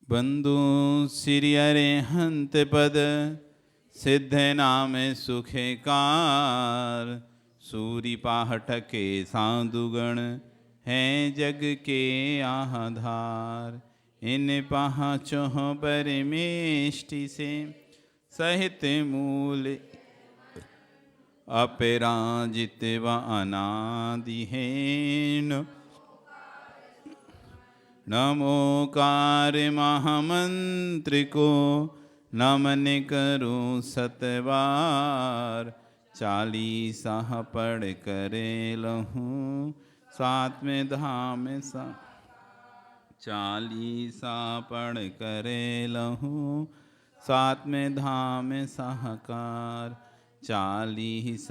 बंधु श्री अरिहंत पद सिद्ध नाम सुखे कार। सूरी पाहठ के साधुगण हैं जग के आधार। इन पाँचों परमेष्टि से सहित मूल अपराजित व अनादिहीन। नमोकार महामंत्र को नमन करूं सतबार। 40 पढ़ करे लहूं सातवें धाम सा। 40 पढ़ करे लहूं सातवें धाम सहकार। 40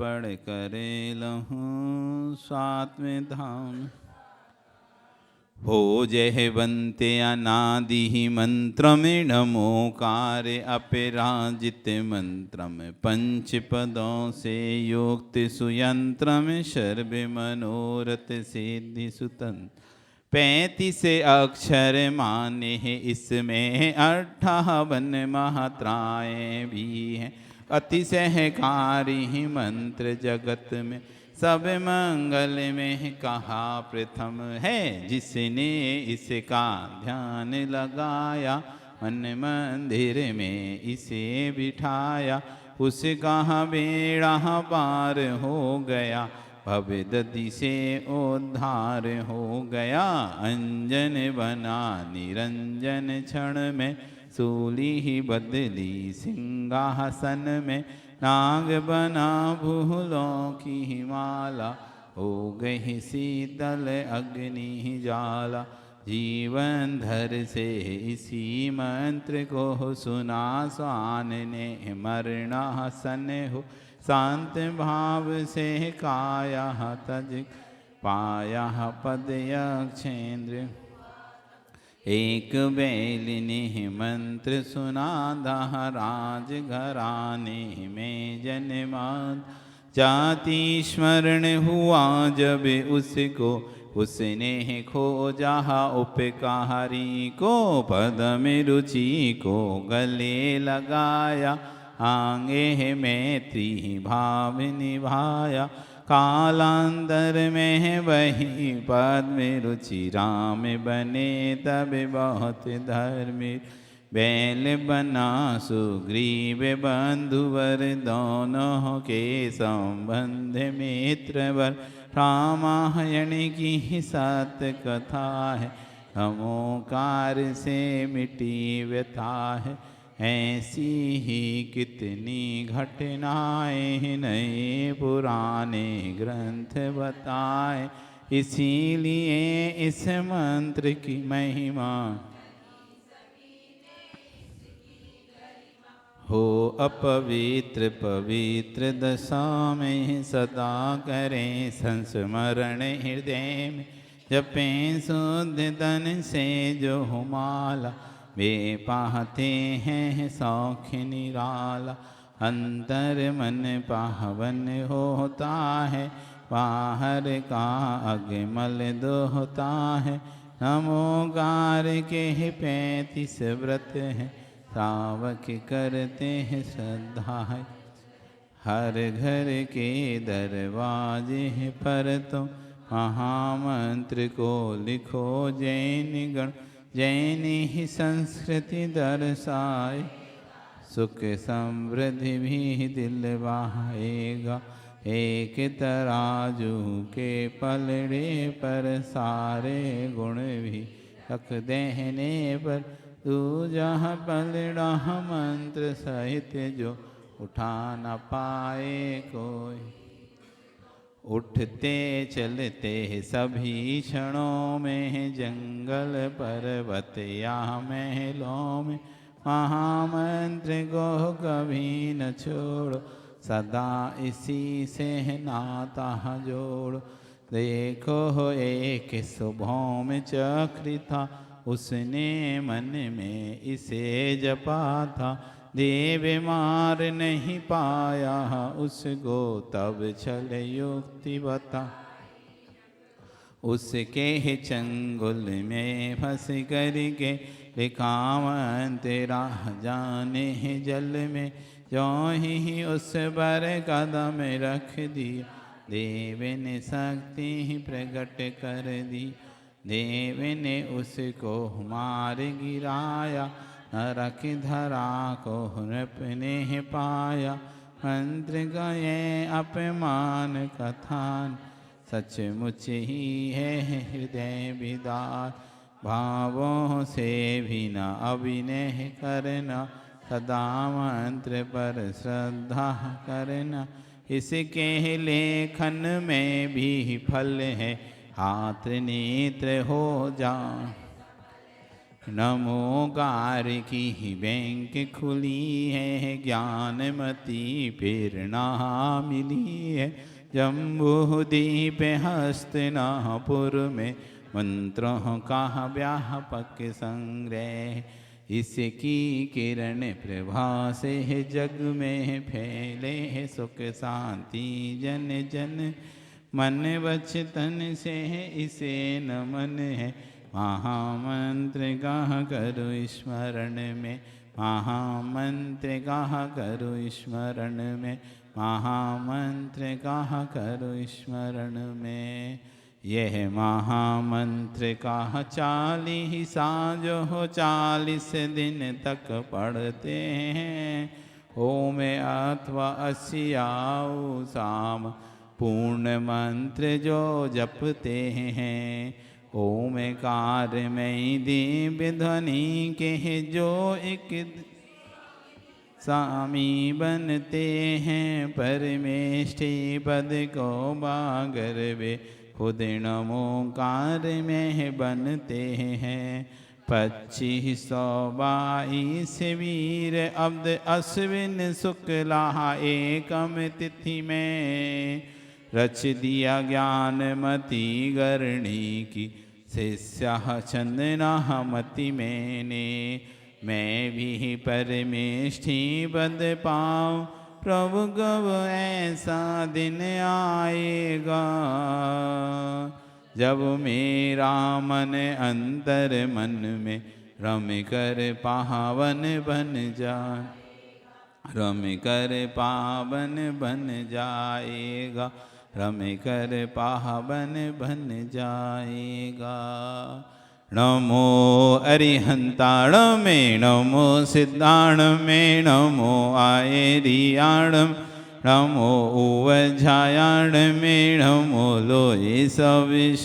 पढ़ करे लहूं सातवें धाम। हो जय बंते अनादि मंत्र में नमोकार अपराजित मंत्र में। 5 पदों से युक्त सुयंत्र में सर्व मनोरथ सिद्धि सुतंत्र। 35 अक्षर माने हैं इसमें 58 मात्राएं भी हैं। अति सहकारी मंत्र जगत में सब मंगल में कहा प्रथम है। जिसने इसका ध्यान लगाया मन मंदिर में इसे बिठाया। उसका बेड़ा पार हो गया भवदधि से उद्धार हो गया। अंजन बना निरंजन क्षण में सूली ही बदली सिंहासन में। नाग बना भूलों की माला हो गई शीतल अग्नि ज्वाला। जीवन धर से इसी मंत्र को सुना स्वान ने मरणासन हो। शांत भाव से काया तज पाया पद यक्षेंद्र। एक बैलिनी मंत्र सुना राज घराने में जन्माद। जाति स्मरण हुआ जब उसको उसने खोजा उपकारी को। पद में रुचि को गले लगाया आंगे मैत्री भाव निभाया। कालांतर में वही पद में रुचि राम बने तब बहुत धर्मी। बैल बना सुग्रीव बंधुवर दोनों के संबंध मित्रवर। रामायण की सत्य कथा है नमोकार से मिटी व्यथा है। ऐसी ही कितनी घटनाएं नए पुराने ग्रंथ बताए। इसीलिए इस मंत्र की महिमा हो अपवित्र पवित्र दशा में सदा करें संस्मरण हृदय में। जपें शुद्ध तन से जो माला वे पाते हैं सौख्य निराला। अंतर मन पावन होता है बाहर का अगमल दोहता है। नमोकार के 35 व्रत हैं श्रावक करते हैं श्रद्धा है। हर घर के दरवाजे पर तो महामंत्र को लिखो जैन गण। जैन ही संस्कृति दर्शाए सुख समृद्धि भी दिलवाएगा। एक तराजू के पलड़े पर सारे गुण भी रख देने पर। तू जहाँ पलड़ा मंत्र सहित जो उठा न पाए कोई। उठते चलते सभी क्षणों में जंगल पर्वत या महलों में। महामंत्र को कभी न छोड़ो सदा इसी से नाता जोड़ो। देखो एक सुबह में चक्र था उसने मन में इसे जपा था। देव मार नहीं पाया उसको तब छल युक्ति बता। उसके चंगुल में फंस करके लिखावंत राह जाने जल में। जो ही उस पर कदम रख दिया देव ने शक्ति प्रकट कर दी। देव ने उसको मार गिराया नरक धरा को नृप ने पाया। मंत्र गए अपमान कथान सचमुच ही है हृदय विदार। भावों से भी न अभिनय करना सदा मंत्र पर श्रद्धा करना। इसके लेखन में भी फल है हाथ नेत्र हो जा। नमो गार की बैंक खुली है ज्ञानमती प्रेरणा मिली है। जम्बूद्वीप हस्तिनापुर में मंत्रों का व्यापक संग्रह। इसकी किरण प्रभा से जग में फैले है सुख शांति जन जन। मन वचन से इसे नमन है महामंत्र गाह करो स्मरण में। महामंत्र गाह करो स्मरण में। महामंत्र गाह करो स्मरण में। यह महामंत्र का 40 जो 40 दिन तक पढ़ते हैं। ओम अथवा अस्याऊ साम पूर्ण मंत्र जो जपते हैं। ओमकार में दिव्य ध्वनि के जो एक स्वामी बनते हैं। परमेष्टि पद को बागर वे खुद नमोकार में बनते हैं। 2522 वीर अब्द अश्विन शुक्ला एकम तिथि में रच दिया ज्ञानमती गरणी की शिष्य चंदना मति मैंने। मैं भी परमेष्ठि पद पाऊँ प्रभु कब ऐसा दिन आएगा। जब मेरा मन अंतर मन में रम कर पावन बन जाए। रम कर पावन बन जाएगा। रम कर पावन बन जाएगा। नमो अरिहंताण में नमो सिद्धाण में नमो आयरियाणम। नमो उवझायाण में नमो लोये सविशाहूणम।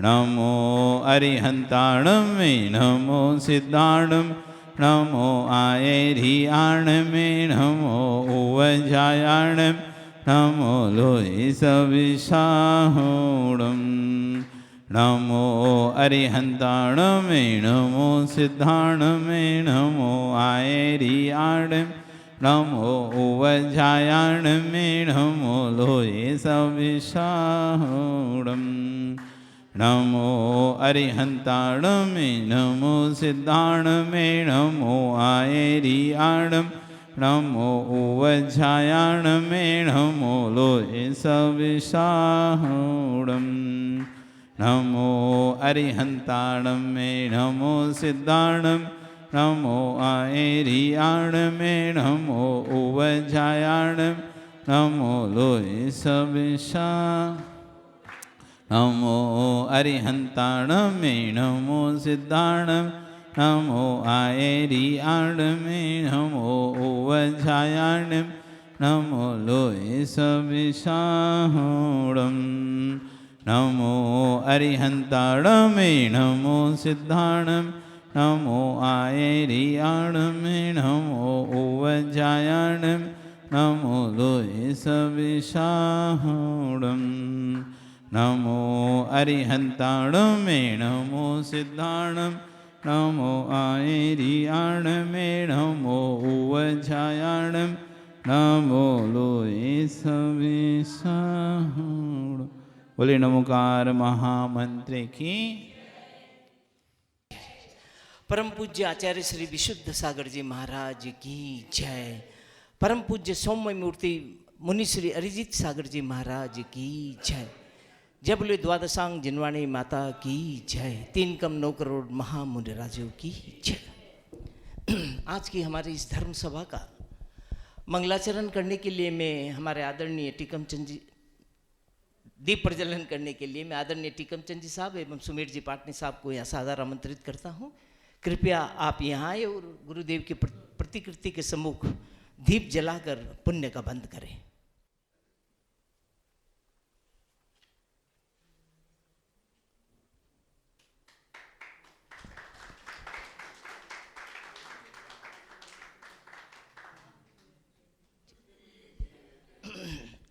नमो अरिहंताण में नमो सिद्धाणम। नमो आयरियाण में नमो उवझायाण। नमो लोये सविशाहूणम। नमो अरिहंताण में नमो सिद्धाण में नमो आयरियाण। नमो उवझायाण में नमो लोये सविशाहूणम। नमो अरिहंताण में नमो सिद्धाण में नमो आयरियाण। नमो उवझायाण में नमो लोये सविशाहूणम। नमो अरिहंताण में नमो सिद्धाण। नमो आयरियाण में नमो उवझायाण। नमो लोये सविशाहूणम। नमो अरिहंताण में नमो सिद्धाण। नमो आयरियाण में नमो उवझायाण। नमो लोये सविशाहूणम। नमो अरिहंताण में नमो सिद्धाण। नमो आयरियाण में नमो उवझायाण। नमो लोये सविशाहूणम। नमो अरिहंताण में नमो सिद्धाण। नमो आयरियाण में नमो उवझायाण। नमो लोये सविशाहूणम। बोले नमोकार महामंत्र की। परम पूज्य आचार्य श्री विशुद्ध सागर जी महाराज की जय। परम पूज्य सौम्य मूर्ति मुनि श्री अरिजीत सागर जी महाराज की जय। जय बोले द्वादशांग जिनवाणी माता की जय। 3 कम 9 करोड़ महामुनि राजों की जय। आज की हमारी इस धर्म सभा का मंगलाचरण करने के लिए मैं हमारे आदरणीय टीकमचंद जी, दीप प्रज्वलन करने के लिए मैं आदरणीय टीकमचंद जी साहब एवं सुमेर जी पाटनी साहब को यहाँ सादर आमंत्रित करता हूँ। कृपया आप यहाँ आए और गुरुदेव की प्रतिकृति के सम्मुख दीप जलाकर पुण्य का बंद करें।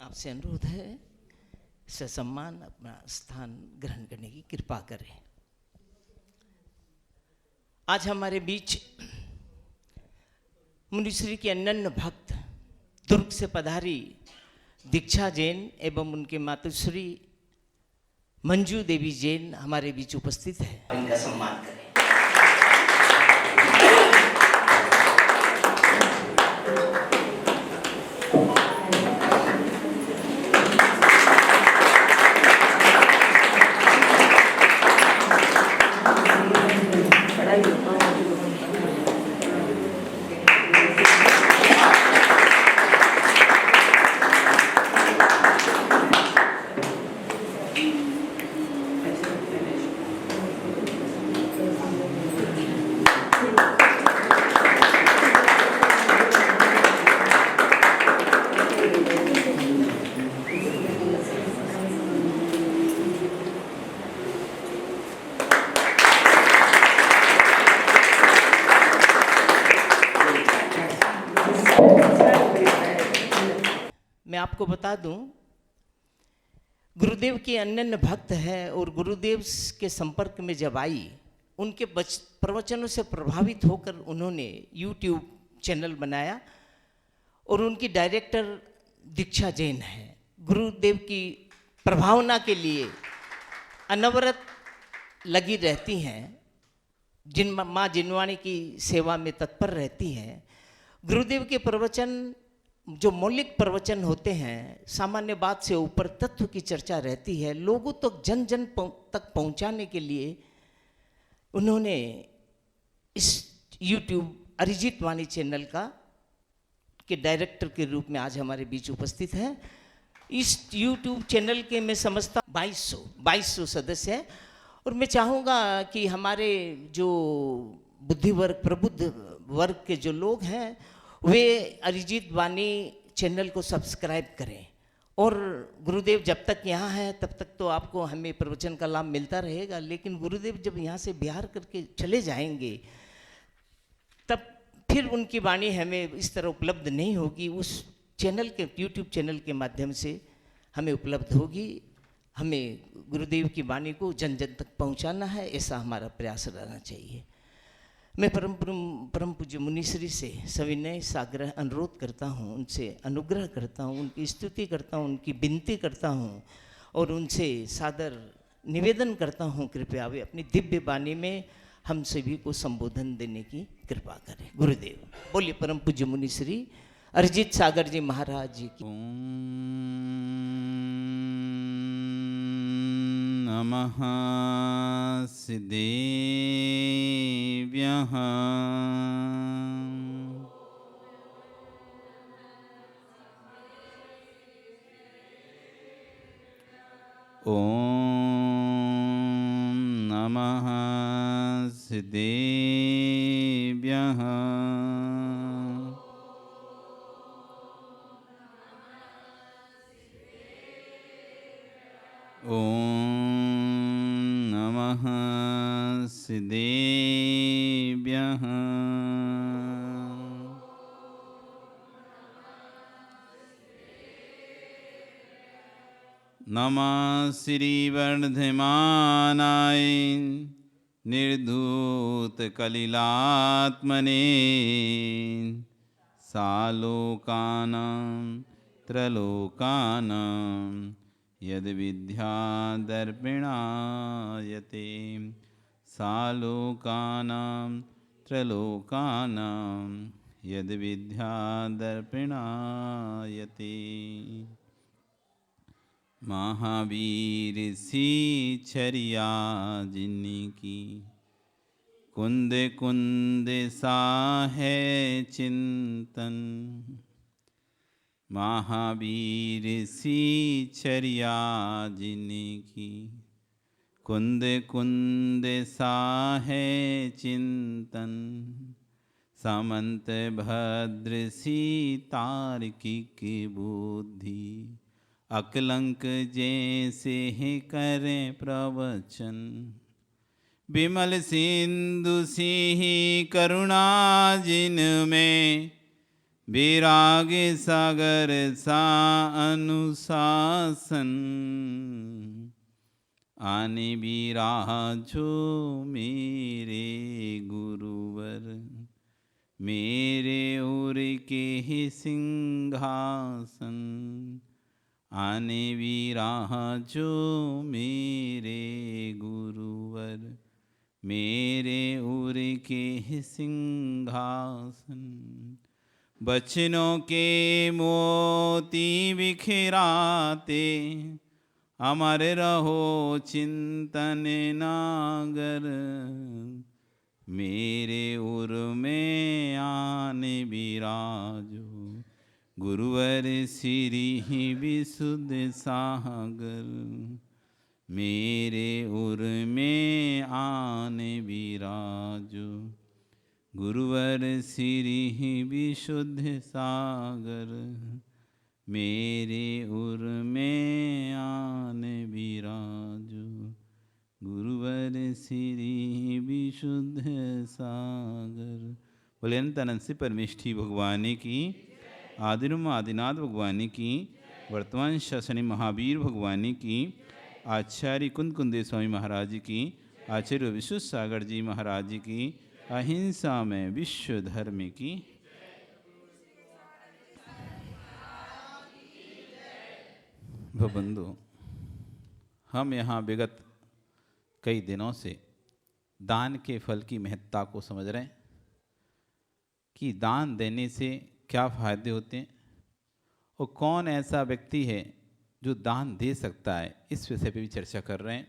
आपसे अनुरोध है ससम्मान अपना स्थान ग्रहण करने की कृपा करें। आज हमारे बीच मुनिश्री के अनन्य भक्त दुर्ग से पधारी दीक्षा जैन एवं उनके मातुश्री मंजू देवी जैन हमारे बीच उपस्थित है। इनका सम्मान करें। मैं आपको बता दूं, गुरुदेव के अनन्य भक्त है और गुरुदेव के संपर्क में जब आई, उनके प्रवचनों से प्रभावित होकर उन्होंने YouTube चैनल बनाया और उनकी डायरेक्टर दीक्षा जैन है। गुरुदेव की प्रभावना के लिए अनवरत लगी रहती हैं, माँ जिनवाणी की सेवा में तत्पर रहती हैं। गुरुदेव के प्रवचन जो मौलिक प्रवचन होते हैं, सामान्य बात से ऊपर तत्व की चर्चा रहती है। लोगों तक जन तक पहुंचाने के लिए उन्होंने इस YouTube अरिजीत वाणी चैनल के डायरेक्टर के रूप में आज हमारे बीच उपस्थित है। इस YouTube चैनल के मैं समझता 2200 सदस्य हैं और मैं चाहूँगा कि हमारे जो बुद्धि वर्ग, प्रबुद्ध वर्ग के जो लोग हैं वे अरिजीत वाणी चैनल को सब्सक्राइब करें। और गुरुदेव जब तक यहाँ है तब तक तो आपको हमें प्रवचन का लाभ मिलता रहेगा, लेकिन गुरुदेव जब यहाँ से बिहार करके चले जाएंगे तब फिर उनकी वाणी हमें इस तरह उपलब्ध नहीं होगी। उस चैनल के YouTube चैनल के माध्यम से हमें उपलब्ध होगी। हमें गुरुदेव की वाणी को जन जन तक पहुँचाना है, ऐसा हमारा प्रयास रहना चाहिए। मैं परम पूज्य मुनिश्री से सविनय साग्रह अनुरोध करता हूँ, उनसे अनुग्रह करता हूँ, उनकी स्तुति करता हूँ, उनकी विनती करता हूँ और उनसे सादर निवेदन करता हूँ, कृपया वे अपनी दिव्य वाणी में हम सभी को संबोधन देने की कृपा करें। गुरुदेव बोलिए परम पूज्य मुनिश्री अरिजीत सागर जी महाराज जी की। नमः सिद्धेभ्यः। ॐ नमः सिद्धेभ्यः। ॐ नमः सिद्धेभ्यः। नमः श्रीवर्धमानाय निर्धूतकलिलात्मने सालोकानां त्रलोकानां यद्विद्यादर्पिणायते सालोकानां त्रलोकानां यद विद्या दर्पणायते। महावीर सी चर्या जिनकी, कुंद कुंद सा है चिंतन। महावीर सी चर्या जिनकी, कुंद कुंद सा है चिंतन। समंत भद्र सी तार्किक बुद्धि, अकलंक जैसे करें प्रवचन। विमल सिंधु सिंह करुणा जिनमें, विराग सागर सा अनुशासन। आने विराजो मेरे गुरुवर, मेरे उर के ही सिंहासन। आने विराजो मेरे गुरुवर, मेरे उर के ही सिंहासन। बचनों के मोती बिखराते, अमर रहो चिंतन नागर। मेरे उर में आने विराजो, गुरुवर श्री विशुद्ध सागर। मेरे उर में आने विराजो, गुरुवर श्री विशुद्ध सागर। मेरे उर में आने विराजो, गुरुवर श्री विशुद्ध सागर। बोले अनंत से परमेष्ठी भगवान की, आदिरुम आदिनाथ भगवान की, वर्तमान शासनी महावीर भगवान की, आचार्य कुंद कुंदे स्वामी महाराज की, आचार्य विशुद्ध सागर जी महाराज की, अहिंसा में विश्व धर्म की। बंधु, हम यहाँ विगत कई दिनों से दान के फल की महत्ता को समझ रहे हैं कि दान देने से क्या फायदे होते हैं और कौन ऐसा व्यक्ति है जो दान दे सकता है। इस विषय पे भी चर्चा कर रहे हैं।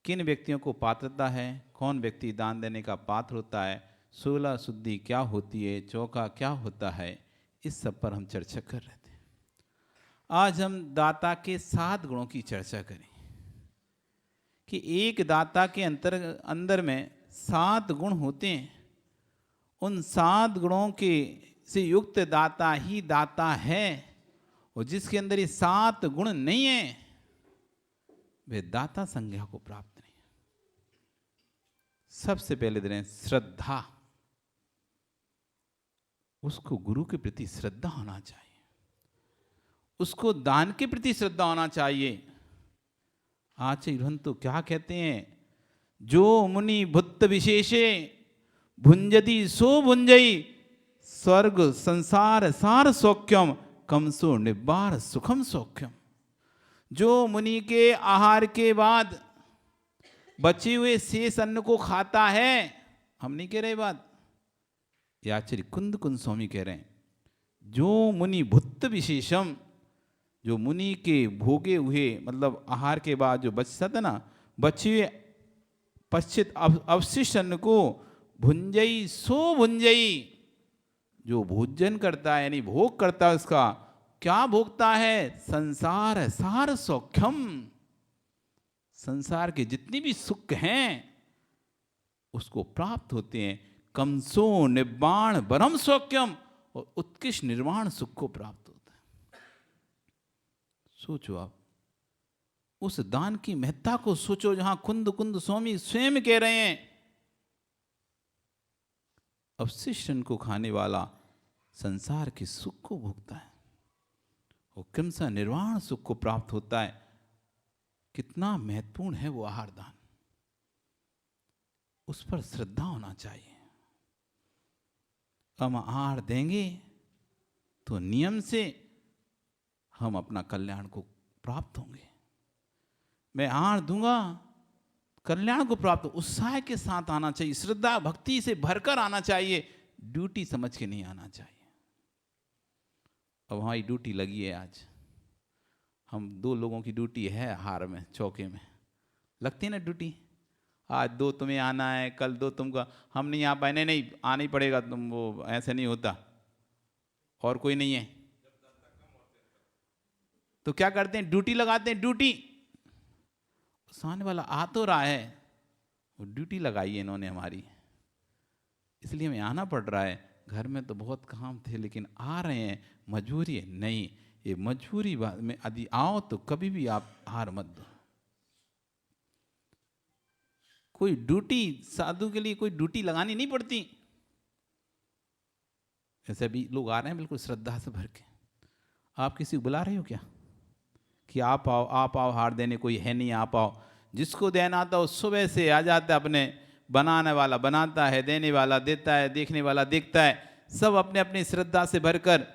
किन व्यक्तियों को पात्रता है, कौन व्यक्ति दान देने का पात्र होता है, 16 शुद्धि क्या होती है, चौका क्या होता है, इस सब पर हम चर्चा कर रहे थे। आज हम दाता के 7 गुणों की चर्चा करें कि एक दाता के अंदर में 7 गुण होते हैं। उन 7 गुणों के से युक्त दाता ही दाता है, और जिसके अंदर ये 7 गुण नहीं है वे दाता संज्ञा को प्राप्त नहीं। सबसे पहले दे श्रद्धा। उसको गुरु के प्रति श्रद्धा होना चाहिए, उसको दान के प्रति श्रद्धा होना चाहिए। आचार्य तो क्या कहते हैं, जो मुनि भुत्त विशेषे भुंजति सो भुंजई, स्वर्ग संसार सार सौख्यम कमसो निब्बार सुखम सौख्यम। जो मुनि के आहार के बाद बचे हुए शेष अन्न को खाता है, हम नहीं कह रहे बात, ये आचार्य कुंद कुंद स्वामी कह रहे हैं। जो मुनि भुत्त विशेषम, जो मुनि के भोगे हुए मतलब आहार के बाद जो बचता था ना, बचे हुए पश्चित अवशिष्ट अन्न को भुंजई सो भुंजई, जो भोजन करता है यानी भोग करता है, उसका क्या भोगता है, संसार सार सौख्यम। संसार के जितने भी सुख हैं उसको प्राप्त होते हैं। कमसो निब्बाण परम सौख्यम, और उत्कृष्ट निर्वाण सुख को प्राप्त होता है। सोचो आप उस दान की महत्ता को सोचो, जहां कुंद कुंद स्वामी स्वयं कह रहे हैं अवशिष्ट अन्न को खाने वाला संसार के सुख को भोगता है, वो क्रमशः निर्वाण सुख को प्राप्त होता है। कितना महत्वपूर्ण है वो आहार दान, उस पर श्रद्धा होना चाहिए। हम आहार देंगे तो नियम से हम अपना कल्याण को प्राप्त होंगे। मैं आहार दूंगा, कल्याण को प्राप्त उत्साह के साथ आना चाहिए, श्रद्धा भक्ति से भरकर आना चाहिए। ड्यूटी समझ के नहीं आना चाहिए। अब हमारी ड्यूटी लगी है आज, हम 2 लोगों की ड्यूटी है हार में, चौके में लगती है ना ड्यूटी। आज 2 तुम्हें आना है, कल 2 तुमका, हम नहीं आ पाए, नहीं नहीं आना ही पड़ेगा, तुम वो ऐसे नहीं होता, और कोई नहीं है तो क्या करते हैं, ड्यूटी लगाते हैं। ड्यूटी, सामने वाला आ तो रहा है, वो ड्यूटी लगाई है इन्होंने हमारी, इसलिए हमें आना पड़ रहा है। घर में तो बहुत काम थे लेकिन आ रहे हैं, मजबूरी है। नहीं, ये मजबूरी में यदि आओ तो कभी भी आप हार मत दो। कोई ड्यूटी, साधु के लिए कोई ड्यूटी लगानी नहीं पड़ती। ऐसे भी लोग आ रहे हैं बिल्कुल श्रद्धा से भर के, आप किसी को बुला रहे हो क्या कि आप आओ हार देने, कोई है नहीं आप आओ। जिसको देना था वो सुबह से आ जाता है, अपने बनाने वाला बनाता है, देने वाला देता है, देखने वाला देखता है, सब अपने अपनी श्रद्धा से भरकर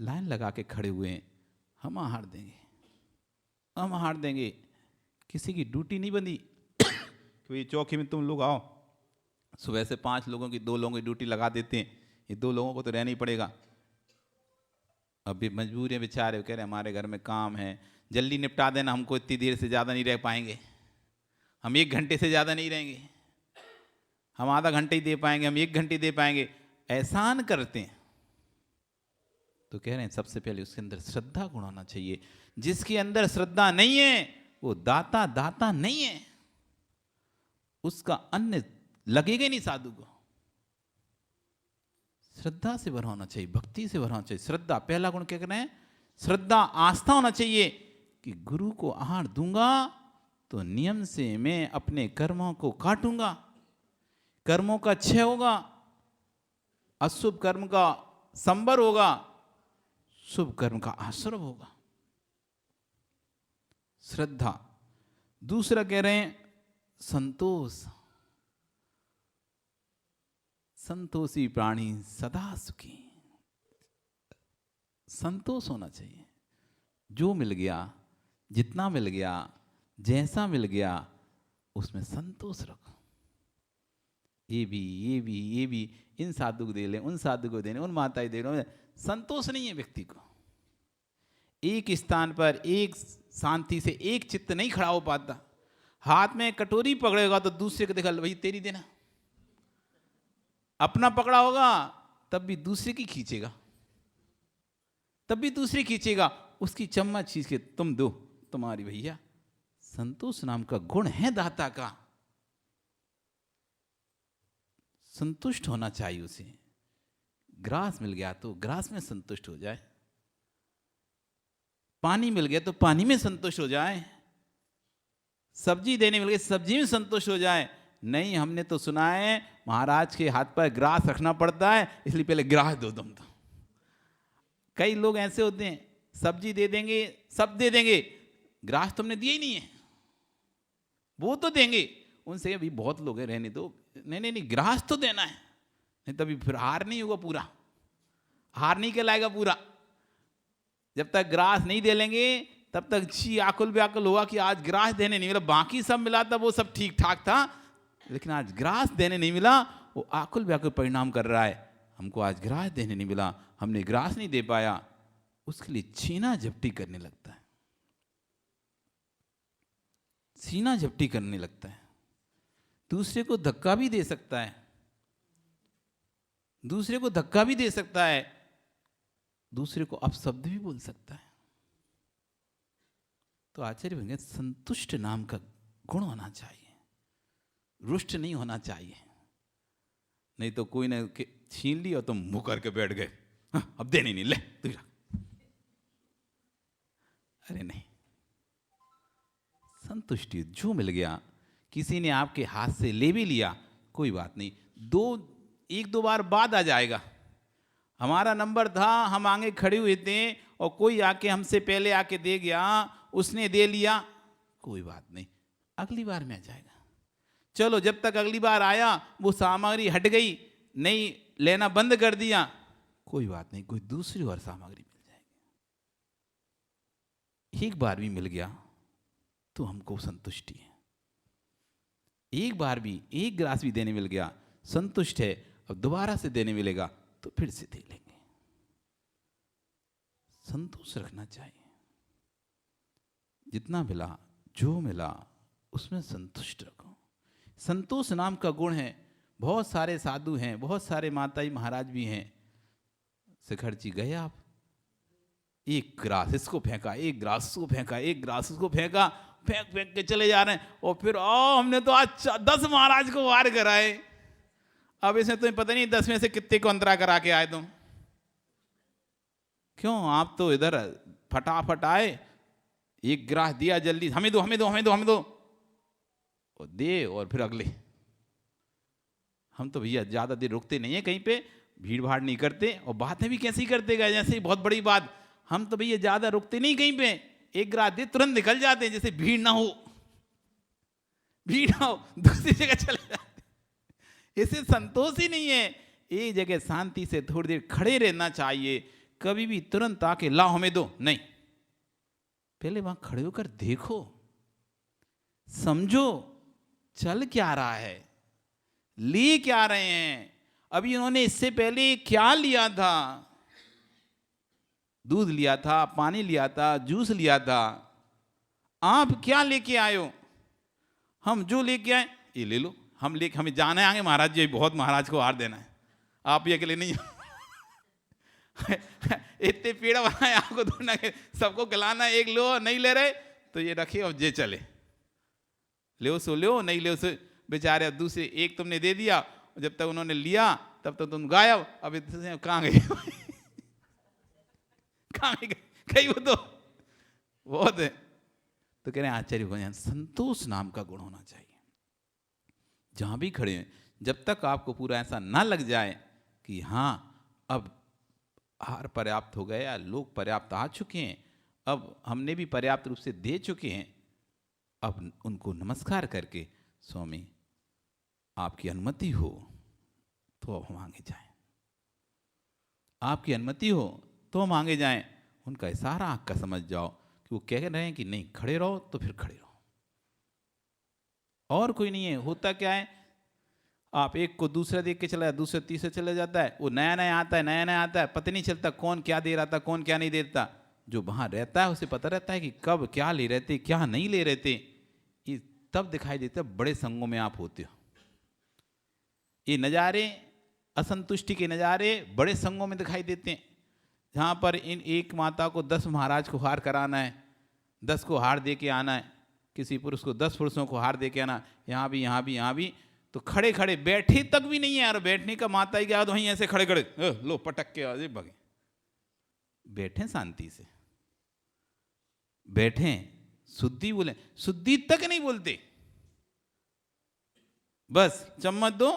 लाइन लगा के खड़े हुए हैं। हम हार देंगे, हम हार देंगे। किसी की ड्यूटी नहीं बंधी कि चौकी में तुम लोग आओ। सुबह से 5 लोगों की 2 लोगों की ड्यूटी लगा देते हैं, ये 2 लोगों को तो रहना ही पड़ेगा। अभी मजबूर है बेचारे, कह रहे हमारे घर में काम है, जल्दी निपटा देना, हमको इतनी देर से ज़्यादा नहीं रह पाएंगे, हम 1 घंटे से ज़्यादा नहीं रहेंगे, हम आधा घंटे ही दे पाएंगे, हम 1 घंटे दे पाएंगे, एहसान करते हैं। तो कह रहे हैं सबसे पहले उसके अंदर श्रद्धा गुण होना चाहिए। जिसके अंदर श्रद्धा नहीं है वो दाता नहीं है, उसका अन्न लगेगा ही नहीं साधु को। श्रद्धा से भरा होना चाहिए, भक्ति से भरा होना चाहिए। श्रद्धा, पहला गुण क्या कर रहे हैं, श्रद्धा, आस्था होना चाहिए कि गुरु को आहार दूंगा तो नियम से मैं अपने कर्मों को काटूंगा, कर्मों का क्षय होगा, अशुभ कर्म का संबर होगा, शुभ कर्म का आश्रव होगा। श्रद्धा। दूसरा कह रहे हैं संतोष। संतोषी प्राणी सदा सुखी। संतोष होना चाहिए, जो मिल गया, जितना मिल गया, जैसा मिल गया, उसमें संतोष रखो। ये भी इन साधु को दे लें, उन साधु को देने, उन माता दे लें, संतोष नहीं है व्यक्ति को। एक स्थान पर एक शांति से एक चित्त नहीं खड़ा हो पाता। हाथ में कटोरी पकड़ेगा तो दूसरे को देखा, भाई तेरी देना, अपना पकड़ा होगा तब भी दूसरे की खींचेगा, तब भी दूसरे खींचेगा, उसकी चम्मच खींच के तुम दो, तुम्हारी भैया। संतोष नाम का गुण है दाता का, संतुष्ट होना चाहिए उसे। ग्रास मिल गया तो ग्रास में संतुष्ट हो जाए, पानी मिल गया तो पानी में संतुष्ट हो जाए, सब्जी देने मिल गई सब्जी में संतुष्ट हो जाए। नहीं, हमने तो सुना है महाराज के हाथ पर ग्रास रखना पड़ता है, इसलिए पहले ग्रास दो तुम। तो कई लोग ऐसे होते हैं, सब्जी दे देंगे, सब दे देंगे, ग्रास तुमने दिया ही नहीं है, वो तो देंगे। उनसे अभी बहुत लोग हैं, रहने दो, नहीं ग्रास तो देना है, नहीं तभी फिर हार नहीं होगा, पूरा हार नहीं कहलाएगा पूरा। जब तक ग्रास नहीं दे लेंगे तब तक छी आकुल व्याकुल होगा कि आज ग्रास देने नहीं मिला, बाकी सब मिला था वो सब ठीक ठाक था, लेकिन आज ग्रास देने नहीं मिला, वो आकुल व्याकुल परिणाम कर रहा है। हमको आज ग्रास देने नहीं मिला, हमने ग्रास नहीं दे पाया, उसके लिए छीना झपटी करने लगता है, छीना झपटी करने लगता है। दूसरे को धक्का भी दे सकता है, दूसरे को धक्का भी दे सकता है, दूसरे को अपशब्द भी बोल सकता है। तो आचार्य भंगे संतुष्ट नाम का गुण होना चाहिए, रुष्ट नहीं होना चाहिए। नहीं तो कोई ने छीन ली और तुम मुंह करके बैठ गए, अब देने नहीं, ले तू जा। अरे नहीं, संतुष्टि, जो मिल गया, किसी ने आपके हाथ से ले भी लिया कोई बात नहीं, 1-2 बार बाद आ जाएगा। हमारा नंबर था, हम आगे खड़े हुए थे और कोई आके हमसे पहले आके दे गया, उसने दे लिया, कोई बात नहीं, अगली बार में आ जाएगा। चलो जब तक अगली बार आया वो सामग्री हट गई, नहीं लेना बंद कर दिया, कोई बात नहीं, कोई दूसरी और सामग्री मिल जाएगी। एक बार भी मिल गया तो हमको संतुष्टि है, एक बार भी एक गिलास भी देने मिल गया, संतुष्ट है। अब दोबारा से देने मिलेगा तो फिर से दे लेंगे। संतोष रखना चाहिए। जितना मिला, जो मिला उसमें संतुष्ट रखो। संतोष नाम का गुण है। बहुत सारे साधु हैं, बहुत सारे माताजी महाराज भी हैं। शिखर जी गए आप, एक ग्रास इसको फेंका, एक ग्रास उसको फेंका, एक ग्रास उसको फेंका, फेंक फेंक के चले जा रहे हैं। और फिर हमने तो आज 10 महाराज को वार कराए। अब इसमें तुम्हें पता नहीं 10 में से कितने को अंतरा करा के आए तुम। क्यों? आप तो इधर फटाफट आए, एक ग्रास दिया, जल्दी हमें दो हमें दो हमें दो हमें दो, और दे और फिर अगले। हम तो भैया ज्यादा देर रुकते नहीं है कहीं पे, भीड़ भाड़ नहीं करते, और बातें भी कैसी करते गए जैसे बहुत बड़ी बात। हम तो भैया ज्यादा रुकते नहीं कहीं पे, एक ग्रास दे तुरंत निकल जाते हैं, जैसे भीड़ ना हो, भीड़ ना हो, दूसरी जगह चले जाते। इसे संतोष ही नहीं है। एक जगह शांति से थोड़ी देर खड़े रहना चाहिए। कभी भी तुरंत आके ला हमें दो नहीं, पहले वहां खड़े होकर देखो, समझो चल क्या रहा है, ले क्या रहे हैं। अभी उन्होंने इससे पहले क्या लिया था? दूध लिया था, पानी लिया था, जूस लिया था। आप क्या लेके आए हो? हम जो लेके आए ये ले लो। हमें जाना है आगे, महाराज जी बहुत महाराज को हार देना है, आप ये अकेले नहीं इतने पेड़ बनाए आपको ढूंढना है, सबको खिलाना, एक लो, नहीं ले रहे तो ये रखे और जे चले, ले सो लो, नहीं ले सो बेचारे। अब दूसरे एक तुमने दे दिया, जब तक उन्होंने लिया तब तक तुम गायब। अब कहाँ गए कहाँ गई वो तो बहुत है। तो कह रहे हैं आचार्य भगवान, संतोष नाम का गुण होना चाहिए। जहां भी खड़े हैं, जब तक आपको पूरा ऐसा ना लग जाए कि हाँ अब आहार पर्याप्त हो गया, लोग पर्याप्त आ चुके हैं, अब हमने भी पर्याप्त रूप से दे चुके हैं, अब उनको नमस्कार करके स्वामी आपकी अनुमति हो तो अब हम आगे जाएं, आपकी अनुमति हो तो हम आगे जाएं। उनका इशारा आँख का समझ जाओ कि वो कह रहे हैं कि नहीं खड़े रहो, तो फिर खड़े रहो, और कोई नहीं है। होता क्या है, आप एक को दूसरा देख के चला जाता, दूसरा तीसरा चले जाता है, वो नया नया आता है, नया नया आता है, पता नहीं चलता कौन क्या दे रहा था, कौन क्या नहीं देता। जो वहाँ रहता है उसे पता रहता है कि कब क्या ले रहे थे, क्या नहीं ले रहे थे। ये तब दिखाई देता है बड़े संगों में आप होते हो। ये नज़ारे, असंतुष्टि के नज़ारे बड़े संगों में दिखाई देते हैं, जहाँ पर इन एक माता को 10 महाराज को हार कराना है, 10 को हार दे के आना है, किसी पुरुष को 10 पुरुषों को हार दे के आना, यहाँ भी यहाँ भी यहाँ भी। तो खड़े खड़े बैठे तक भी नहीं है यार, बैठने का माता ही क्या तो वहीं ऐसे खड़े खड़े लो पटक के अरे भगे। बैठे शांति से, बैठे शुद्धि बोले, शुद्धि तक नहीं बोलते, बस चम्मच दो,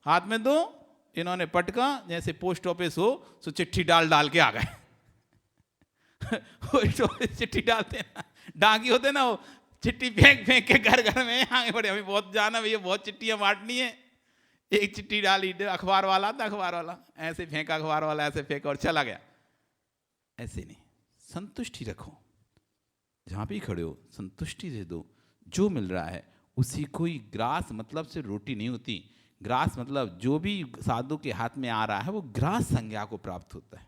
हाथ में दो, इन्होंने पटका जैसे पोस्ट ऑफिस हो तो चिट्ठी डाल डाल के आ गए पोस्ट ऑफिस चिट्ठी डालते ना, डाकी होते ना, वो चिट्ठी फेंक फेंक के घर घर में आगे बढ़े, हमें बहुत जाना भैया, बहुत चिट्ठियां बांटनी है। एक चिट्ठी डाली, अखबार वाला था, अखबार वाला ऐसे फेंका, अखबार वाला ऐसे फेंका और चला गया। ऐसे नहीं, संतुष्टि रखो, जहां भी खड़े हो संतुष्टि से दो। जो मिल रहा है उसी कोई ग्रास मतलब से रोटी नहीं होती। ग्रास मतलब जो भी साधु के हाथ में आ रहा है वो ग्रास संज्ञा को प्राप्त होता है।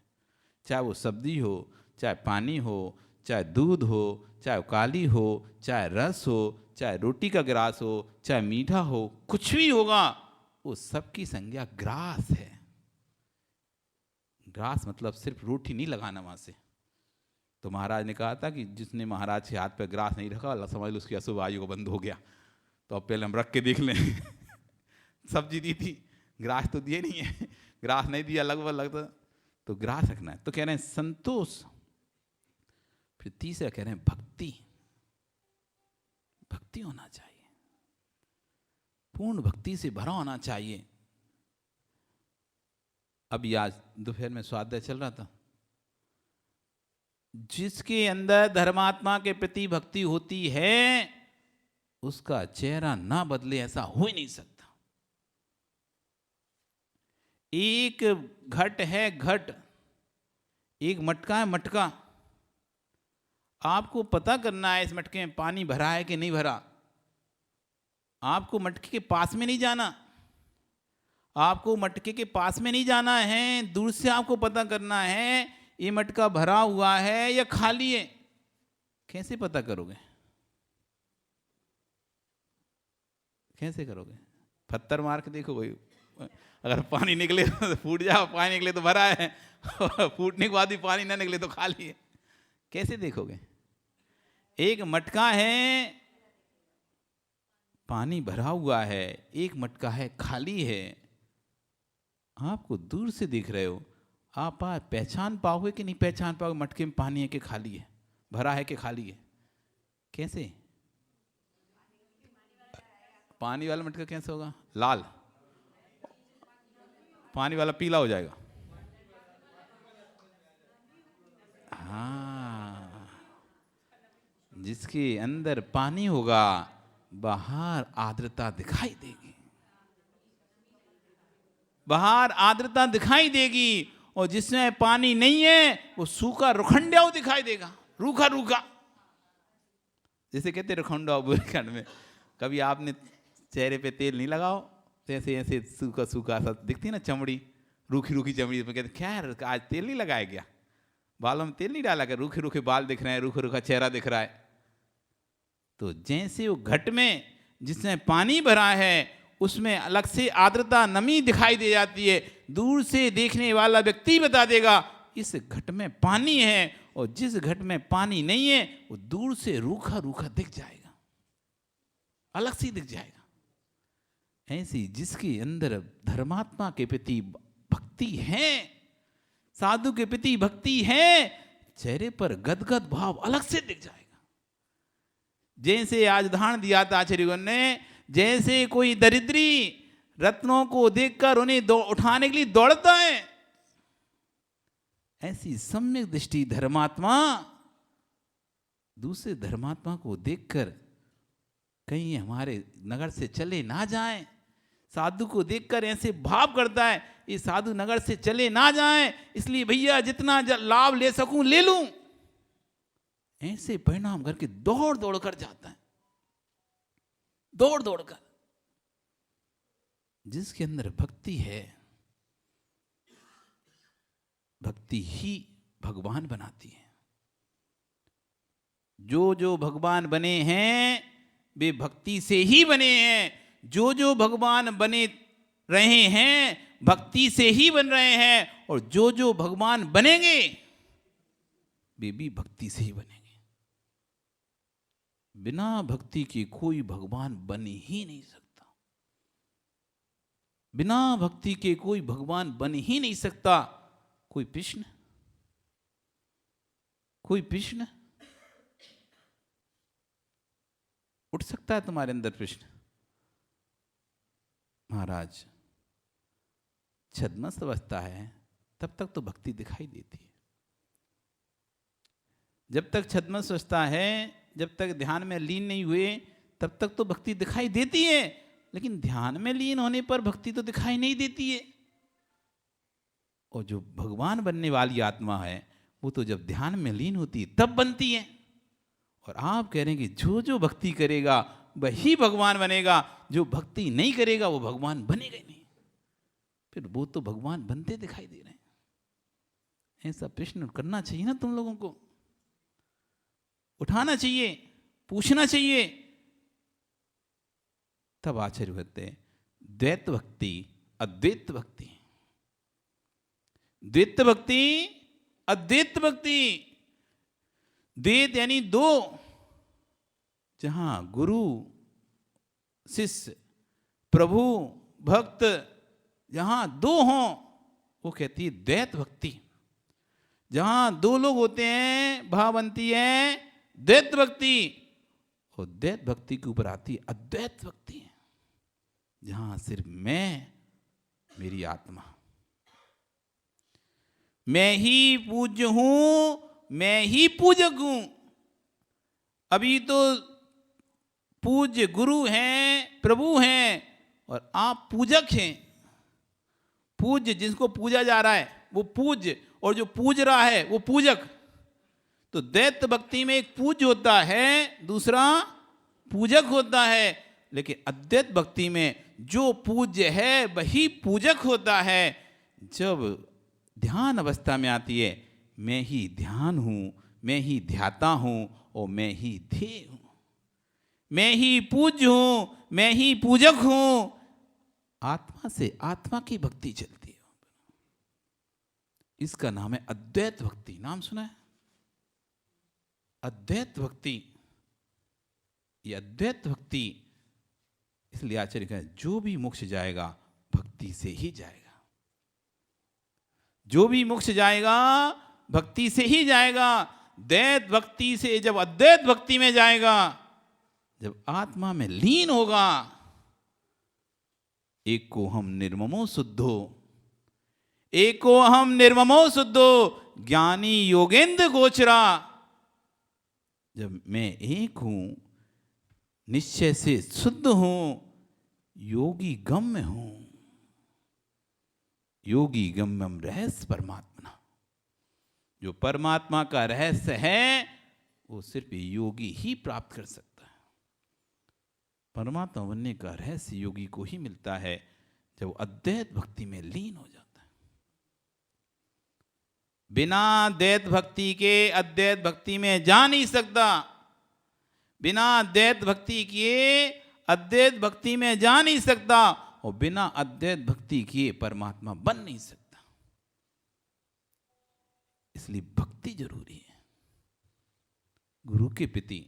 चाहे वो सब्जी हो, चाहे पानी हो, चाहे दूध हो, चाहे काली हो, चाहे रस हो, चाहे रोटी का ग्रास हो, चाहे मीठा हो, कुछ भी होगा वो सबकी संज्ञा ग्रास है। ग्रास मतलब सिर्फ रोटी नहीं लगाना वहां से। तो महाराज ने कहा था कि जिसने महाराज के हाथ पे ग्रास नहीं रखा अल्लाह समझ लो उसकी अशुभ आयु को बंद हो गया। तो अब पहले हम रख के देख लें सब्जी दी थी, ग्रास तो दिए नहीं है, ग्रास नहीं दिया लगभग लगता, तो ग्रास रखना है। तो कह रहे हैं संतोष। फिर तीसरा कह रहे हैं भक्ति। भक्ति होना चाहिए, पूर्ण भक्ति से भरा होना चाहिए। अभी आज दोपहर में स्वाध्याय चल रहा था, जिसके अंदर धर्मात्मा के प्रति भक्ति होती है उसका चेहरा ना बदले ऐसा हो ही नहीं सकता। एक घट है घट, एक मटका है मटका। आपको पता करना है इस मटके में पानी भरा है कि नहीं भरा। आपको मटके के पास में नहीं जाना, आपको मटके के पास में नहीं जाना है, दूर से आपको पता करना है ये मटका भरा हुआ है या खाली है। कैसे पता करोगे? कैसे करोगे? पत्थर मार के देखो भाई, अगर पानी निकले तो फूट जाओ, पानी निकले तो भरा है, फूटने के बाद भी पानी ना निकले तो खाली है। कैसे देखोगे? एक मटका है पानी भरा हुआ है, एक मटका है खाली है। आपको दूर से देख रहे हो, आप पहचान पाओगे कि नहीं पहचान पाओगे मटके में पानी है कि खाली है, भरा है कि खाली है? कैसे? पानी वाला मटका कैसे होगा? लाल, पानी वाला पीला हो जाएगा। हाँ, जिसके अंदर पानी होगा बाहर आर्द्रता दिखाई देगी, बाहर आर्द्रता दिखाई देगी, और जिसमें पानी नहीं है वो सूखा रुखंडा दिखाई देगा, रूखा रूखा। जैसे कहते रुखंडा बुंदेलखंड में, कभी आपने चेहरे पे तेल नहीं लगाओ तो ऐसे ऐसे सूखा सूखा सा दिखती है ना चमड़ी, रूखी रूखी चमड़ी। उसमें कहते क्या है आज तेल नहीं लगाया क्या, बालों में तेल नहीं डाला क्या, रूखे रूखे बाल दिख रहे हैं, रूखा रूखा चेहरा दिख रहा है। तो जैसे वो घट में जिसमें पानी भरा है उसमें अलग से आर्द्रता नमी दिखाई दे जाती है, दूर से देखने वाला व्यक्ति बता देगा इस घट में पानी है, और जिस घट में पानी नहीं है वो दूर से रूखा रूखा दिख जाएगा, अलग से दिख जाएगा। ऐसी जिसके अंदर धर्मात्मा के प्रति भक्ति है, साधु के प्रति भक्ति है, चेहरे पर गदगद भाव अलग से दिख जाएगा। जैसे आज उदाहरण दिया था आचार्यगण ने, जैसे कोई दरिद्री रत्नों को देखकर उन्हें उठाने के लिए दौड़ता है, ऐसी सम्यक दृष्टि धर्मात्मा दूसरे धर्मात्मा को देखकर कहीं हमारे नगर से चले ना जाए, साधु को देखकर ऐसे भाव करता है ये साधु नगर से चले ना जाए, इसलिए भैया जितना लाभ ले सकूं ले लूं। ऐसे परिणाम करके दौड़ दौड़ कर जाता है, दौड़ दौड़ कर। जिसके अंदर भक्ति है, भक्ति ही भगवान बनाती है। जो जो भगवान बने हैं वे भक्ति से ही बने हैं, जो जो भगवान बने रहे हैं भक्ति से ही बन रहे हैं, और जो जो भगवान बनेंगे वे भी भक्ति से ही बनेंगे। बिना भक्ति के कोई भगवान बन ही नहीं सकता, बिना भक्ति के कोई भगवान बन ही नहीं सकता। कोई प्रश्न, कोई प्रश्न उठ सकता है तुम्हारे अंदर प्रश्न? महाराज छद्मस्त अवस्था है तब तक तो भक्ति दिखाई देती है, जब तक छद्मस्त अवस्था है, जब तक ध्यान में लीन नहीं हुए तब तक तो भक्ति दिखाई देती है, लेकिन ध्यान में लीन होने पर भक्ति तो दिखाई नहीं देती है। और जो भगवान बनने वाली आत्मा है वो तो जब ध्यान में लीन होती है तब बनती है। और आप कह रहे हैं कि जो जो भक्ति करेगा वही भगवान बनेगा, जो भक्ति नहीं करेगा वो भगवान बनेगा ही नहीं। फिर वो तो भगवान बनते दिखाई दे रहे हैं। ऐसा प्रश्न करना चाहिए ना तुम लोगों को, उठाना चाहिए, पूछना चाहिए। तब आचार्य कहते हैं द्वैत भक्ति अद्वैत भक्ति, द्वैत भक्ति अद्वैत भक्ति। द्वैत यानी दो, जहां गुरु शिष्य प्रभु भक्त जहां दो हों वो कहती है द्वैत भक्ति। जहां दो लोग होते हैं भाव बनती है द्वैत भक्ति, और द्वैत भक्ति के ऊपर आती है अद्वैत भक्ति, जहां सिर्फ मैं, मेरी आत्मा, मैं ही पूज्य हूं, मैं ही पूजक हूं। अभी तो पूज्य गुरु हैं, प्रभु हैं, और आप पूजक हैं। पूज्य जिसको पूजा जा रहा है वो पूज्य, और जो पूज रहा है वो पूजक। तो दैत्य भक्ति में एक पूज्य होता है, दूसरा पूजक होता है। लेकिन अद्वैत भक्ति में जो पूज्य है वही पूजक होता है। जब ध्यान अवस्था में आती है, मैं ही ध्यान हूं, मैं ही ध्याता हूं और मैं ही ध्येय हूं, मैं ही पूज्य हूं, मैं ही पूजक हूं। आत्मा से आत्मा की भक्ति चलती है। इसका नाम है अद्वैत भक्ति। नाम सुना है? अद्वैत भक्ति। ये अद्वैत भक्ति, इसलिए आचार्य कहे जो भी मोक्ष जाएगा भक्ति से ही जाएगा। जो भी मोक्ष जाएगा भक्ति से ही जाएगा। द्वैत भक्ति से जब अद्वैत भक्ति में जाएगा, जब आत्मा में लीन होगा, एक को हम निर्ममो शुद्धो, एक को हम निर्ममो शुद्धो ज्ञानी योगेंद्र गोचरा। जब मैं एक हूं, निश्चय से शुद्ध हूं, योगी गम्य हूं। योगी गम्यम रहस्य परमात्मा। जो परमात्मा का रहस्य है वो सिर्फ योगी ही प्राप्त कर सकता है। परमात्मा बनने का रहस्य योगी को ही मिलता है जब अद्वैत भक्ति में लीन हो जाता है। बिना द्वैत भक्ति के अद्वैत भक्ति में जा नहीं सकता। बिना अद्वैत भक्ति किए अद्वैत भक्ति में जा नहीं सकता, और बिना अद्वैत भक्ति किए परमात्मा बन नहीं सकता। इसलिए भक्ति जरूरी है। गुरु के प्रति,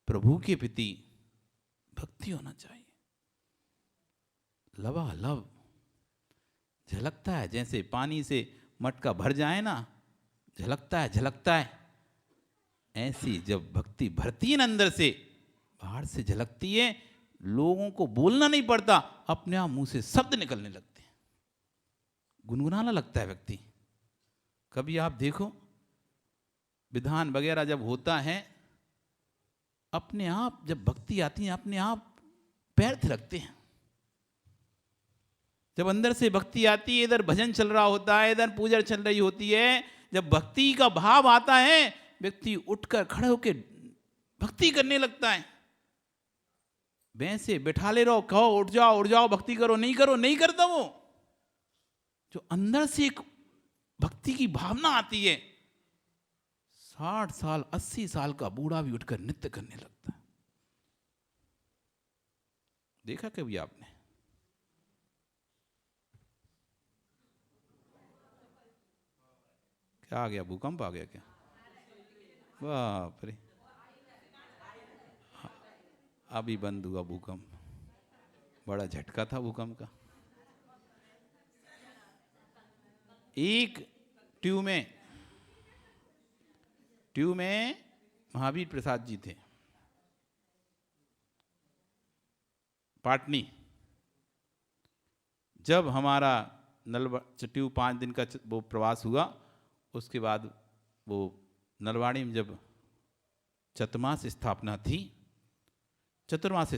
प्रभु के प्रति भक्ति होना चाहिए। लबालब झलकता है, जैसे पानी से मटका भर जाए ना, झलकता है झलकता है। ऐसी जब भक्ति भरती है ना अंदर से, बाहर से झलकती है। लोगों को बोलना नहीं पड़ता, अपने आप मुंह से शब्द निकलने लगते हैं, गुनगुनाना लगता है व्यक्ति। कभी आप देखो विधान वगैरह जब होता है, अपने आप जब भक्ति आती है अपने आप पैर थिरकते हैं। जब अंदर से भक्ति आती है, इधर भजन चल रहा होता है, इधर पूजा चल रही होती है, जब भक्ति का भाव आता है, व्यक्ति उठकर खड़े होकर भक्ति करने लगता है। वैसे बैठा ले रहो, कहो उठ जाओ भक्ति करो, नहीं करो, नहीं करता वो। जो अंदर से एक भक्ति की भावना आती है, 60 साल 80 साल का बूढ़ा भी उठकर नृत्य करने लगता है। देखा कभी आपने? क्या आ गया, भूकंप आ गया क्या? बाप रे, अभी बंद हुआ भूकंप। बड़ा झटका था भूकंप का। एक ट्यूब में महावीर प्रसाद जी थे, पाटनी। जब हमारा ट्यूब 5 दिन का वो प्रवास हुआ, उसके बाद वो नलवाड़ी में जब चतुर्मास स्थापना थी, चतुर्मास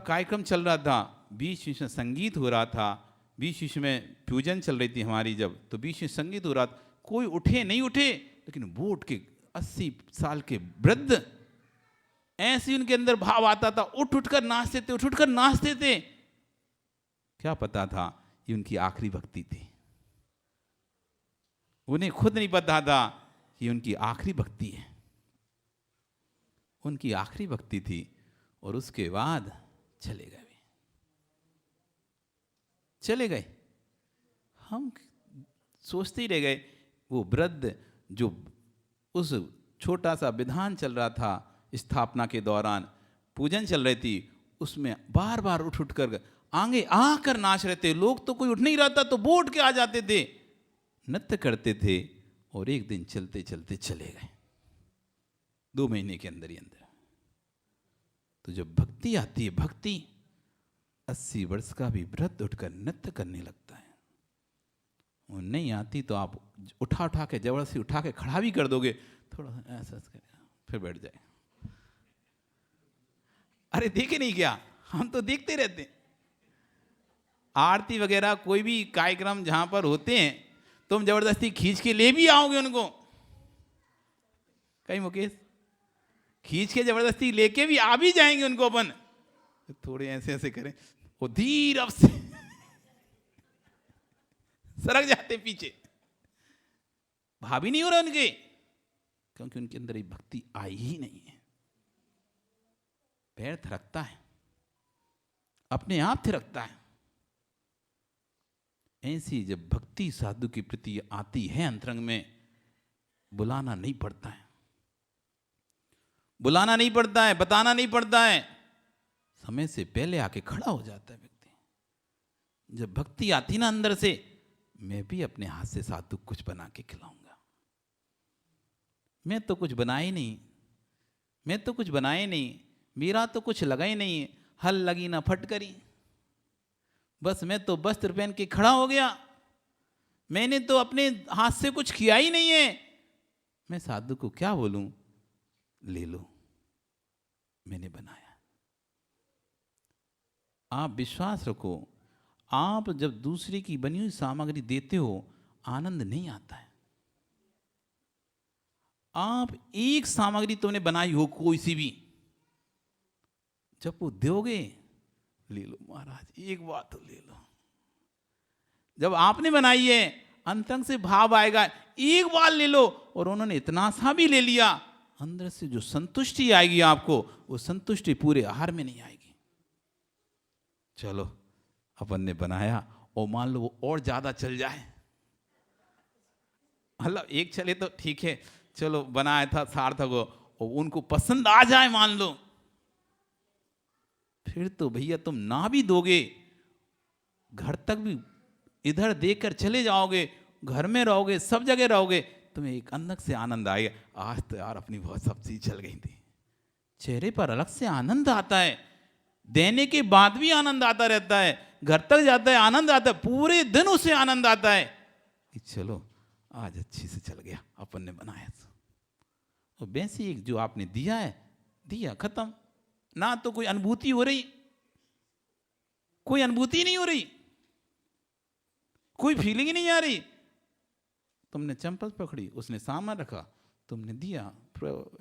कार्यक्रम चल रहा था, बीच में संगीत हो रहा था, बीच में पूजन चल रही थी हमारी, जब तो बीच में संगीत हो रहा था। कोई उठे नहीं उठे, लेकिन वो उठ के 80 साल के वृद्ध, ऐसे उनके अंदर भाव आता था, उठकर नाचते थे। क्या पता था ये उनकी आखिरी भक्ति थी। उन्हें खुद नहीं पता था कि उनकी आखिरी भक्ति है, उनकी आखिरी भक्ति थी। और उसके बाद चले गए। हम सोचते ही रह गए। वो वृद्ध जो उस छोटा सा विधान चल रहा था, स्थापना के दौरान पूजन चल रही थी, उसमें बार बार उठ कर आगे आकर नाच रहे थे। लोग तो कोई उठ नहीं रहा था तो वो उठ के आ जाते थे, नृत्य करते थे। और एक दिन चलते चलते चले गए, 2 महीने के अंदर ही अंदर। तो जब भक्ति आती है, भक्ति 80 वर्ष का भी वृद्ध उठकर नृत्य करने लगता है। वो नहीं आती तो आप उठा के जबरदस्ती उठा के खड़ा भी कर दोगे, थोड़ा ऐसा फिर बैठ जाए। अरे देखे नहीं क्या? हम तो देखते रहते हैं। आरती वगैरह कोई भी कार्यक्रम जहां पर होते हैं, तुम जबरदस्ती खींच के ले भी आओगे उनको। कहीं मुकेश खींच के जबरदस्ती लेके भी आ भी जाएंगे उनको अपन, थोड़े ऐसे ऐसे करें, वो धीरे से सरक जाते पीछे, भाभी नहीं हो रहा उनके, क्योंकि उनके अंदर ये भक्ति आई ही नहीं है। पैर थिरकता है, अपने आप थिरकता है। ऐसी जब भक्ति साधु के प्रति आती है अंतरंग में, बुलाना नहीं पड़ता है, बुलाना नहीं पड़ता है, बताना नहीं पड़ता है, समय से पहले आके खड़ा हो जाता है व्यक्ति। जब भक्ति आती ना अंदर से, मैं भी अपने हाथ से साधु कुछ बना के खिलाऊंगा। मैं तो कुछ बनाया ही नहीं, मैं तो कुछ बनाया ही नहीं, मेरा तो कुछ लगा ही नहीं, हल लगी ना फटकरी, बस मैं तो वस्त्र पहन के खड़ा हो गया, मैंने तो अपने हाथ से कुछ किया ही नहीं है। मैं साधु को क्या बोलूं, ले लो, मैंने बनाया। आप विश्वास रखो, आप जब दूसरे की बनी हुई सामग्री देते हो, आनंद नहीं आता है। आप एक सामग्री तुमने बनाई हो कोई सी भी, जब वो दोगे, ले लो महाराज, एक बात तो ले लो। जब आपने बनाई है, अंतरंग से भाव आएगा, एक बार ले लो। और उन्होंने इतना सा भी ले लिया, अंदर से जो संतुष्टि आएगी आपको, वो संतुष्टि पूरे आहार में नहीं आएगी। चलो अपन ने बनाया, और मान लो वो और ज्यादा चल जाए, मतलब एक चले तो ठीक है, चलो बनाया था सार्थक हो, और उनको पसंद आ जाए मान लो, फिर तो भैया तुम ना भी दोगे, घर तक भी इधर देकर चले जाओगे, घर में रहोगे, सब जगह रहोगे, तुम्हें एक अंदर से आनंद आएगा, आज तो यार अपनी बहुत सब्जी चल गई थी। चेहरे पर अलग से आनंद आता है, देने के बाद भी आनंद आता रहता है, घर तक जाता है आनंद आता है, पूरे दिन उसे आनंद आता है कि चलो आज अच्छी से चल गया, अपन ने बनाया। और वैसे एक जो आपने दिया है, दिया खत्म, ना तो कोई अनुभूति हो रही, कोई अनुभूति नहीं हो रही, कोई फीलिंग ही नहीं आ रही। तुमने चंपल पकड़ी, उसने सामान रखा, तुमने दिया,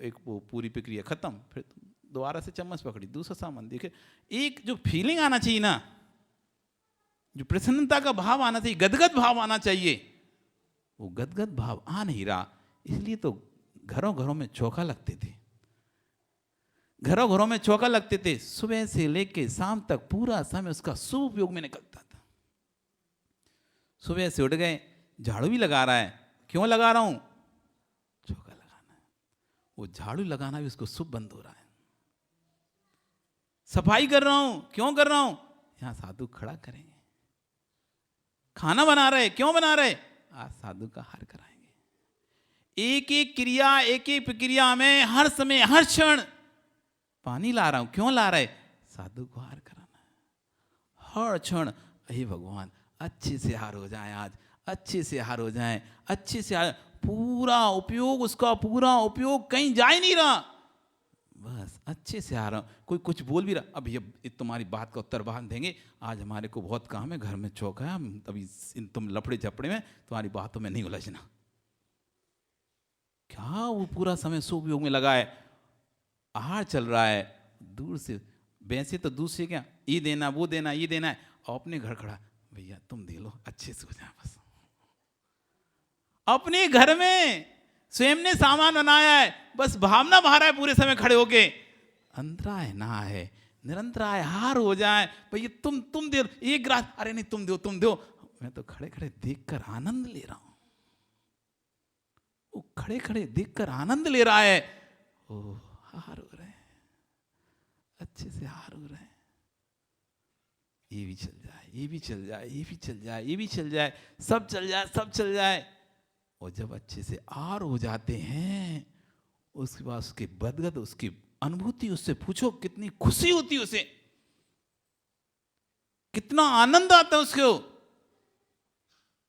एक वो पूरी प्रक्रिया खत्म, फिर तुम दोबारा से चम्मच पकड़ी, दूसरा सामान देखे। एक जो फीलिंग आना चाहिए ना, जो प्रसन्नता का भाव आना चाहिए, गदगद भाव आना चाहिए, वो गदगद भाव आ नहीं रहा। इसलिए तो घरों घरों में चौका लगते थे, घरों घरों में चौका लगते थे, सुबह से लेके शाम तक पूरा समय उसका शुभ उपयोग में निकलता था। सुबह से उठ गए, झाड़ू भी लगा रहा है, क्यों लगा रहा हूं, चौका लगाना है। वो झाड़ू लगाना भी उसको शुभ बंद हो रहा है। सफाई कर रहा हूं, क्यों कर रहा हूं, यहां साधु खड़ा करेंगे। खाना बना रहे, क्यों बना रहे, आज साधु का हार कराएंगे। एक एक क्रिया, एक एक प्रक्रिया में हर समय हर क्षण, पानी ला रहा हूं, क्यों ला रहे, साधु को हार कराना है। हर क्षण, हे भगवान अच्छे से हार हो जाए, आज अच्छे से हार हो जाए, अच्छे से हार, पूरा उपयोग, उसका पूरा उपयोग कहीं जा ही नहीं रहा, बस अच्छे से आ रहा हूं। कोई कुछ बोल भी रहा, अब ये तुम्हारी बात का उत्तर बांध देंगे, आज हमारे को बहुत काम है, घर में चौका है, अभी तुम लफड़े झपड़े में तुम्हारी बातों में नहीं उलझना। क्या वो पूरा समय सुपयोग में लगा है, आहार चल रहा है, दूर से, वैसे तो दूसरे क्या, ये देना वो देना ये देना है, और अपने घर खड़ा, भैया तुम दे लो, अच्छे से हो जाए बस। अपने घर में स्वयं ने सामान बनाया है, बस भावना बाहर है, पूरे समय खड़े होके, अंतरा है ना है, निरंतर है, हार हो जाए, भैया तुम दे, एक गिलास, अरे नहीं तुम दो, मैं तो खड़े खड़े देखकर आनंद ले रहा हूं। वो खड़े खड़े देखकर आनंद ले रहा है, ओ हार हो रहे हैं, अच्छे से हार हो रहे हैं, ये भी चल जाए, ये भी चल जाए, ये भी चल जाए, ये भी चल जाए, सब चल जाए, सब चल जाए। और जब अच्छे से आर हो जाते हैं, उसके बाद उसके बदगद, उसकी अनुभूति, उससे पूछो कितनी खुशी होती है उसे, कितना आनंद आता है उसको।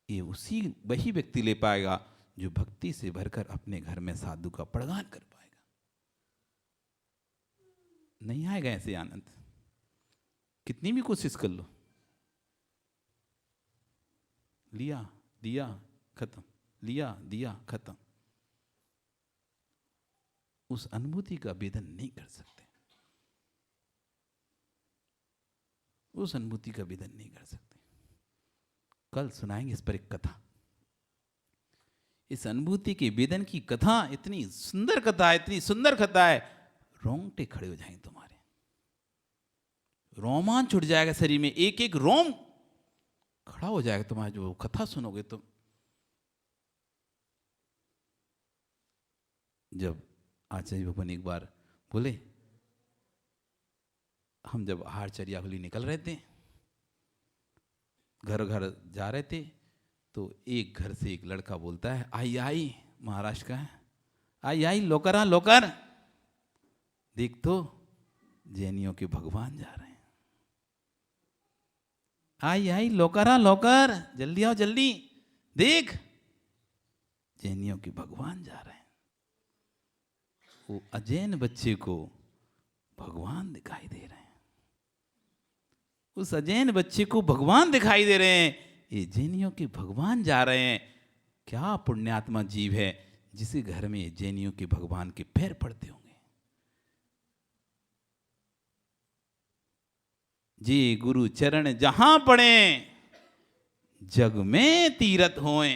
ये उसी वही व्यक्ति ले पाएगा जो भक्ति से भरकर अपने घर में साधु का प्रगान कर पाएगा। नहीं आएगा ऐसे आनंद, कितनी भी कोशिश कर लो, लिया दिया खत्म, लिया दिया खत्म, उस अनुभूति का वेदन नहीं कर सकते। उस अनुभूति का वेदन नहीं कर सकते। कल सुनाएंगे इस पर एक कथा। इस अनुभूति के वेदन की कथा इतनी सुंदर कथा है, इतनी सुंदर कथा है, रोंगटे खड़े हो जाएंगे तुम्हारे, रोमांच उठ जाएगा शरीर में, एक एक रोम खड़ा हो जाएगा तुम्हारा जो कथा सुनोगे तुम। जब आचार्य भगवान एक बार बोले, हम जब आहार चर्या के लिए निकल रहे थे, घर घर जा रहे थे, तो एक घर से एक लड़का बोलता है, आई आई, महाराष्ट्र का है, आई आई लोकरा लोकर, देख तो जैनियों के भगवान जा रहे हैं। आई आई लोकरा लोकर, जल्दी आओ जल्दी, देख जैनियों के भगवान जा रहे हैं। वो अजैन बच्चे को भगवान दिखाई दे रहे हैं, उस अजैन बच्चे को भगवान दिखाई दे रहे हैं, ये जैनियों के भगवान जा रहे हैं। क्या पुण्यात्मा जीव है जिसे घर में जैनियों के भगवान के पैर पड़ते होंगे। जी गुरु चरण जहां पड़े, जग में तीरथ होए।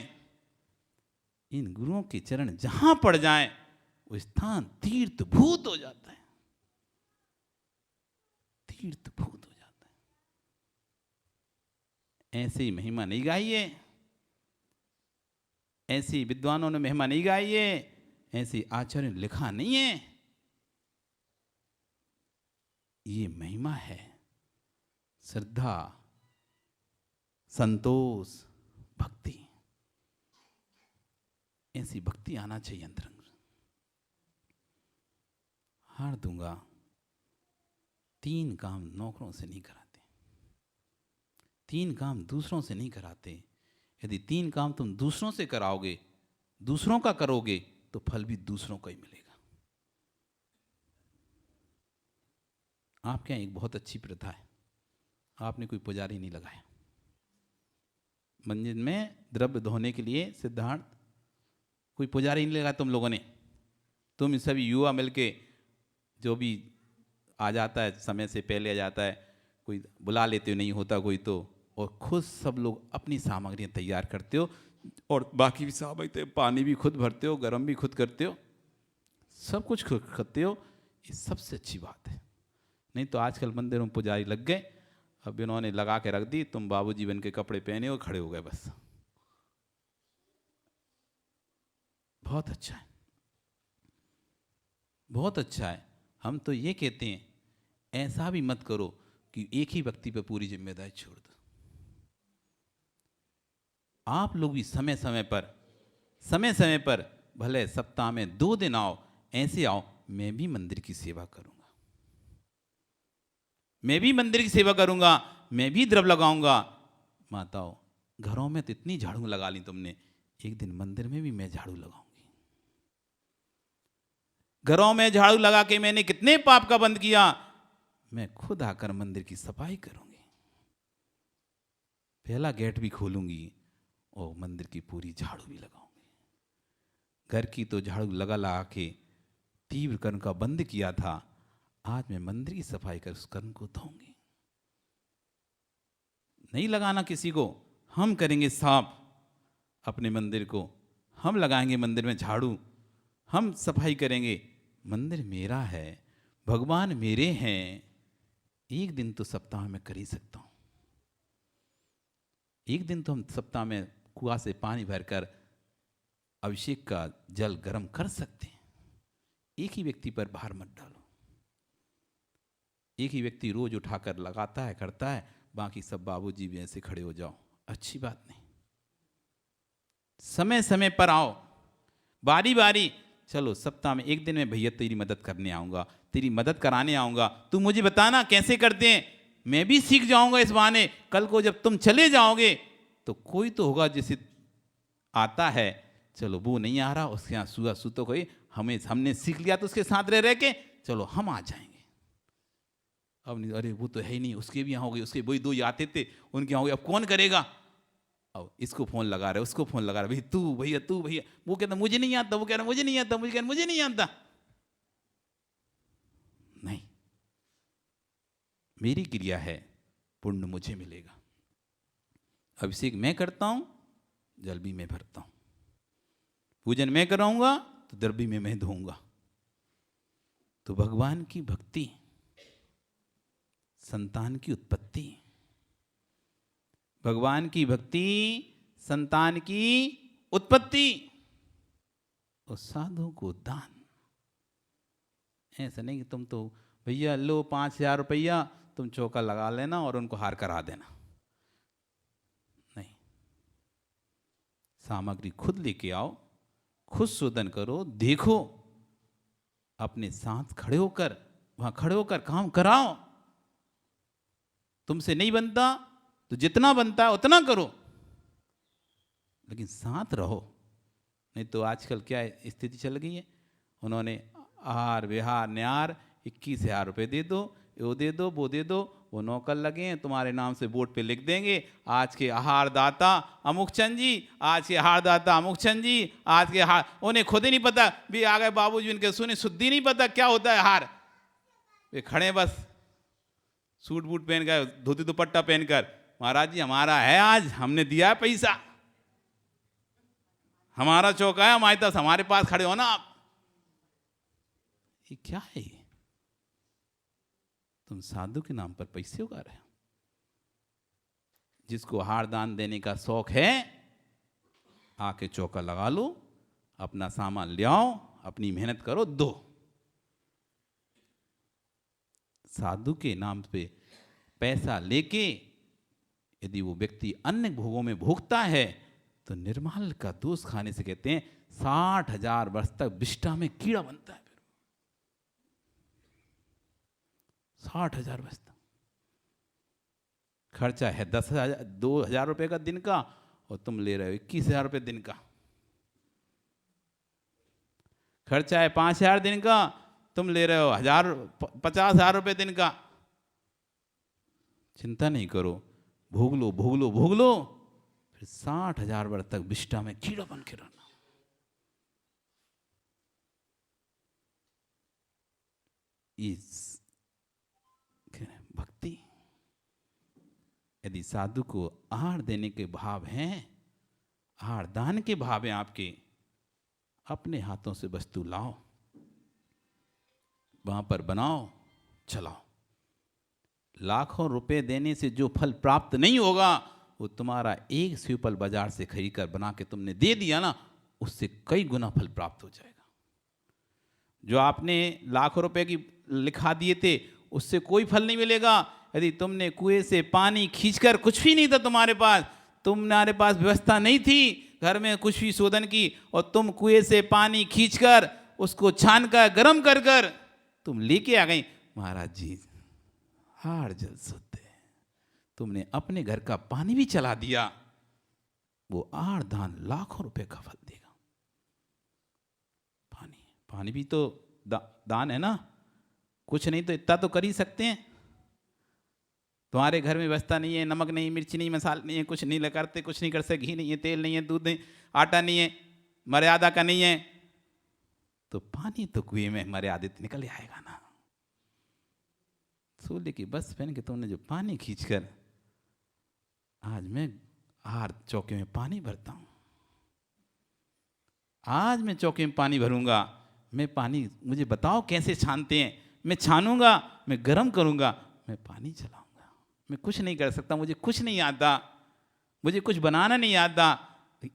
इन गुरुओं के चरण जहां पड़ जाएं, वो स्थान तीर्थभूत हो जाता है, तीर्थभूत हो जाता है। ऐसे ही महिमा नहीं गाइए, ऐसी विद्वानों ने महिमा नहीं गाई है, ऐसी आचार्य ने लिखा नहीं है। ये महिमा है श्रद्धा, संतोष, भक्ति। ऐसी भक्ति आना चाहिए अंतरंग। हार दूंगा, 3 काम नौकरों से नहीं कराते, 3 काम दूसरों से नहीं कराते। यदि 3 काम तुम दूसरों से कराओगे, दूसरों का करोगे, तो फल भी दूसरों का ही मिलेगा। आपके यहाँ एक बहुत अच्छी प्रथा है, आपने कोई पुजारी नहीं लगाया। मंदिर में द्रव्य धोने के लिए सिद्धार्थ कोई पुजारी नहीं लगाया तुम लोगों ने। तुम सभी युवा मिलके, जो भी आ जाता है समय से पहले आ जाता है, कोई बुला लेते हो, नहीं होता कोई तो, और खुद सब लोग अपनी सामग्रियाँ तैयार करते हो, और बाकी भी सामग्री, पानी भी खुद भरते हो, गर्म भी खुद करते हो, सब कुछ खुद करते हो। ये सबसे अच्छी बात है। नहीं तो आजकल मंदिरों में पुजारी लग गए, अब इन्होंने लगा के रख दी, तुम बाबूजी बन के कपड़े पहने और खड़े हो गए बस। बहुत अच्छा है, बहुत अच्छा है। हम तो ये कहते हैं, ऐसा भी मत करो कि एक ही व्यक्ति पर पूरी जिम्मेदारी छोड़ दो। आप लोग भी समय समय पर भले सप्ताह में 2 दिन आओ, ऐसे आओ, मैं भी मंदिर की सेवा करूंगा, मैं भी मंदिर की सेवा करूंगा, मैं भी द्रव्य लगाऊंगा। माताओं, घरों में तो इतनी झाड़ू लगा ली तुमने, एक दिन मंदिर में भी मैं झाड़ू लगाऊंगी। घरों में झाड़ू लगा के मैंने कितने पाप का बंद किया, मैं खुद आकर मंदिर की सफाई करूंगी, पहला गेट भी खोलूंगी और मंदिर की पूरी झाड़ू भी लगाऊंगी। घर की तो झाड़ू लगा के तीव्र कर्म का बंद किया था, आज मैं मंदिर की सफाई कर उस कर्म को धोऊंगी। नहीं लगाना किसी को, हम करेंगे साफ अपने मंदिर को, हम लगाएंगे मंदिर में झाड़ू, हम सफाई करेंगे। मंदिर मेरा है, भगवान मेरे हैं। एक दिन तो सप्ताह में कर ही सकता हूं, एक दिन तो हम सप्ताह में कुआं से पानी भरकर अभिषेक का जल गर्म कर सकते हैं। एक ही व्यक्ति पर भार मत डालो, एक ही व्यक्ति रोज उठाकर लगाता है, करता है, बाकी सब बाबूजी भी ऐसे खड़े हो जाओ, अच्छी बात नहीं। समय समय पर आओ, बारी बारी। चलो सप्ताह में एक दिन में भैया तेरी मदद करने आऊंगा, तेरी मदद कराने आऊंगा, तू मुझे बताना कैसे करते हैं, मैं भी सीख जाऊंगा इस बहाने। कल को जब तुम चले जाओगे तो कोई तो होगा जिसे आता है, चलो वो नहीं आ रहा, उसके यहाँ सुआ तो कोई हमने सीख लिया तो उसके साथ रह के चलो हम आ जाएंगे। अब नहीं, अरे वो तो है ही नहीं, उसके भी यहाँ हो गए, उसके वही 2 आते थे, उनके यहाँ हो गए, अब कौन करेगा। अब इसको फोन लगा रहे, उसको फोन लगा रहे, भाई तू भैया, वो कहता मुझे नहीं आता, वो कह रहा मुझे नहीं आता, मुझे कह रहा मुझे नहीं आता। नहीं, मेरी क्रिया है, पुण्य मुझे मिलेगा। अभिषेक मैं करता हूं, जल भी मैं भरता हूं, पूजन मैं कराऊंगा तो द्रव्य में मैं धोऊंगा। तो भगवान की भक्ति, संतान की उत्पत्ति, भगवान की भक्ति संतान की उत्पत्ति और साधु को दान। ऐसा नहीं कि तुम तो भैया लो 5,000 रुपया, तुम चौका लगा लेना और उनको हार करा देना। नहीं, सामग्री खुद लेके आओ, खुद शोधन करो, देखो, अपने साथ खड़े होकर, वहां खड़े होकर काम कराओ। तुमसे नहीं बनता तो जितना बनता है उतना करो, लेकिन साथ रहो। नहीं तो आजकल क्या स्थिति चल गई है, उन्होंने आहार विहार न्यार 21,000 रुपये दे दो, वो दे दो, वो दे दो, वो नौकर लगे हैं तुम्हारे नाम से बोर्ड पे लिख देंगे, आज के आहार दाता अमुक चंद जी, आज के आहार दाता अमुक चंद जी, आज के आहार। उन्हें खुद ही नहीं पता, भी आ गए बाबूजी उनके सुने, शुद्धि नहीं पता क्या होता है आहार। वे खड़े बस सूट बूट पहन कर, धोती दुपट्टा पहनकर, महाराज जी हमारा है, आज हमने दिया है पैसा, हमारा चौका है, हमारे पास, हमारे पास खड़े हो ना आप। ये क्या है? तुम साधु के नाम पर पैसे उगा रहे हो। जिसको आहार दान देने का शौक है, आके चौका लगा लो, अपना सामान ले आओ, अपनी मेहनत करो, दो। साधु के नाम पे पैसा लेके यदि वो व्यक्ति अन्य भोगों में भोगता है तो निर्माल का दोष खाने से कहते हैं 60,000 वर्ष तक विष्ठा में कीड़ा बनता है। 60,000 वर्ष तक खर्चा है 2,000 रुपए का दिन का, और तुम ले रहे हो 21,000 रुपये दिन का। खर्चा है 5,000 दिन का, तुम ले रहे हो 50,000 रुपये दिन का। चिंता नहीं करो, भोग लो भोग लो भोग लो, फिर 60,000 वर्ष तक विष्ठा में कीड़ा बन के रहना। इस भक्ति, यदि साधु को आहार देने के भाव हैं, आहार दान के भाव हैं आपके, अपने हाथों से वस्तु लाओ, वहां पर बनाओ, चलाओ। लाखों रुपए देने से जो फल प्राप्त नहीं होगा, वो तुम्हारा एक स्यूपल बाजार से खरीद कर बना के तुमने दे दिया ना, उससे कई गुना फल प्राप्त हो जाएगा। जो आपने लाखों रुपए की लिखा दिए थे, उससे कोई फल नहीं मिलेगा। यदि तुमने कुएं से पानी खींचकर, कुछ भी नहीं था तुम्हारे पास, तुम्हारे पास व्यवस्था नहीं थी घर में कुछ भी शोधन की, और तुम कुएं से पानी खींचकर उसको छानकर गर्म कर कर तुम लेके आ गई, महाराज जी हार जल शुद्ध है, तुमने अपने घर का पानी भी चला दिया, वो आहार दान लाखों रुपए का फल देगा। पानी भी तो दान है ना, कुछ नहीं तो इतना तो कर ही सकते हैं। तुम्हारे घर में व्यवस्था नहीं है, नमक नहीं, मिर्ची नहीं, मसाला नहीं है, कुछ नहीं करते, कुछ नहीं कर सकते, घी नहीं है, तेल नहीं है, दूध नहीं, आटा नहीं है, मर्यादा का नहीं है, तो पानी तो कुएं में मर्यादित निकल आएगा ना। सोले की बस पहन के तुमने जो पानी खींचकर, आज मैं आहार चौके में पानी भरता हूं, आज मैं चौके में पानी भरूंगा, मैं पानी, मुझे बताओ कैसे छानते हैं, मैं छानूंगा, मैं गर्म करूंगा, मैं पानी चलाऊंगा। मैं कुछ नहीं कर सकता, मुझे कुछ नहीं आता, मुझे कुछ बनाना नहीं आता,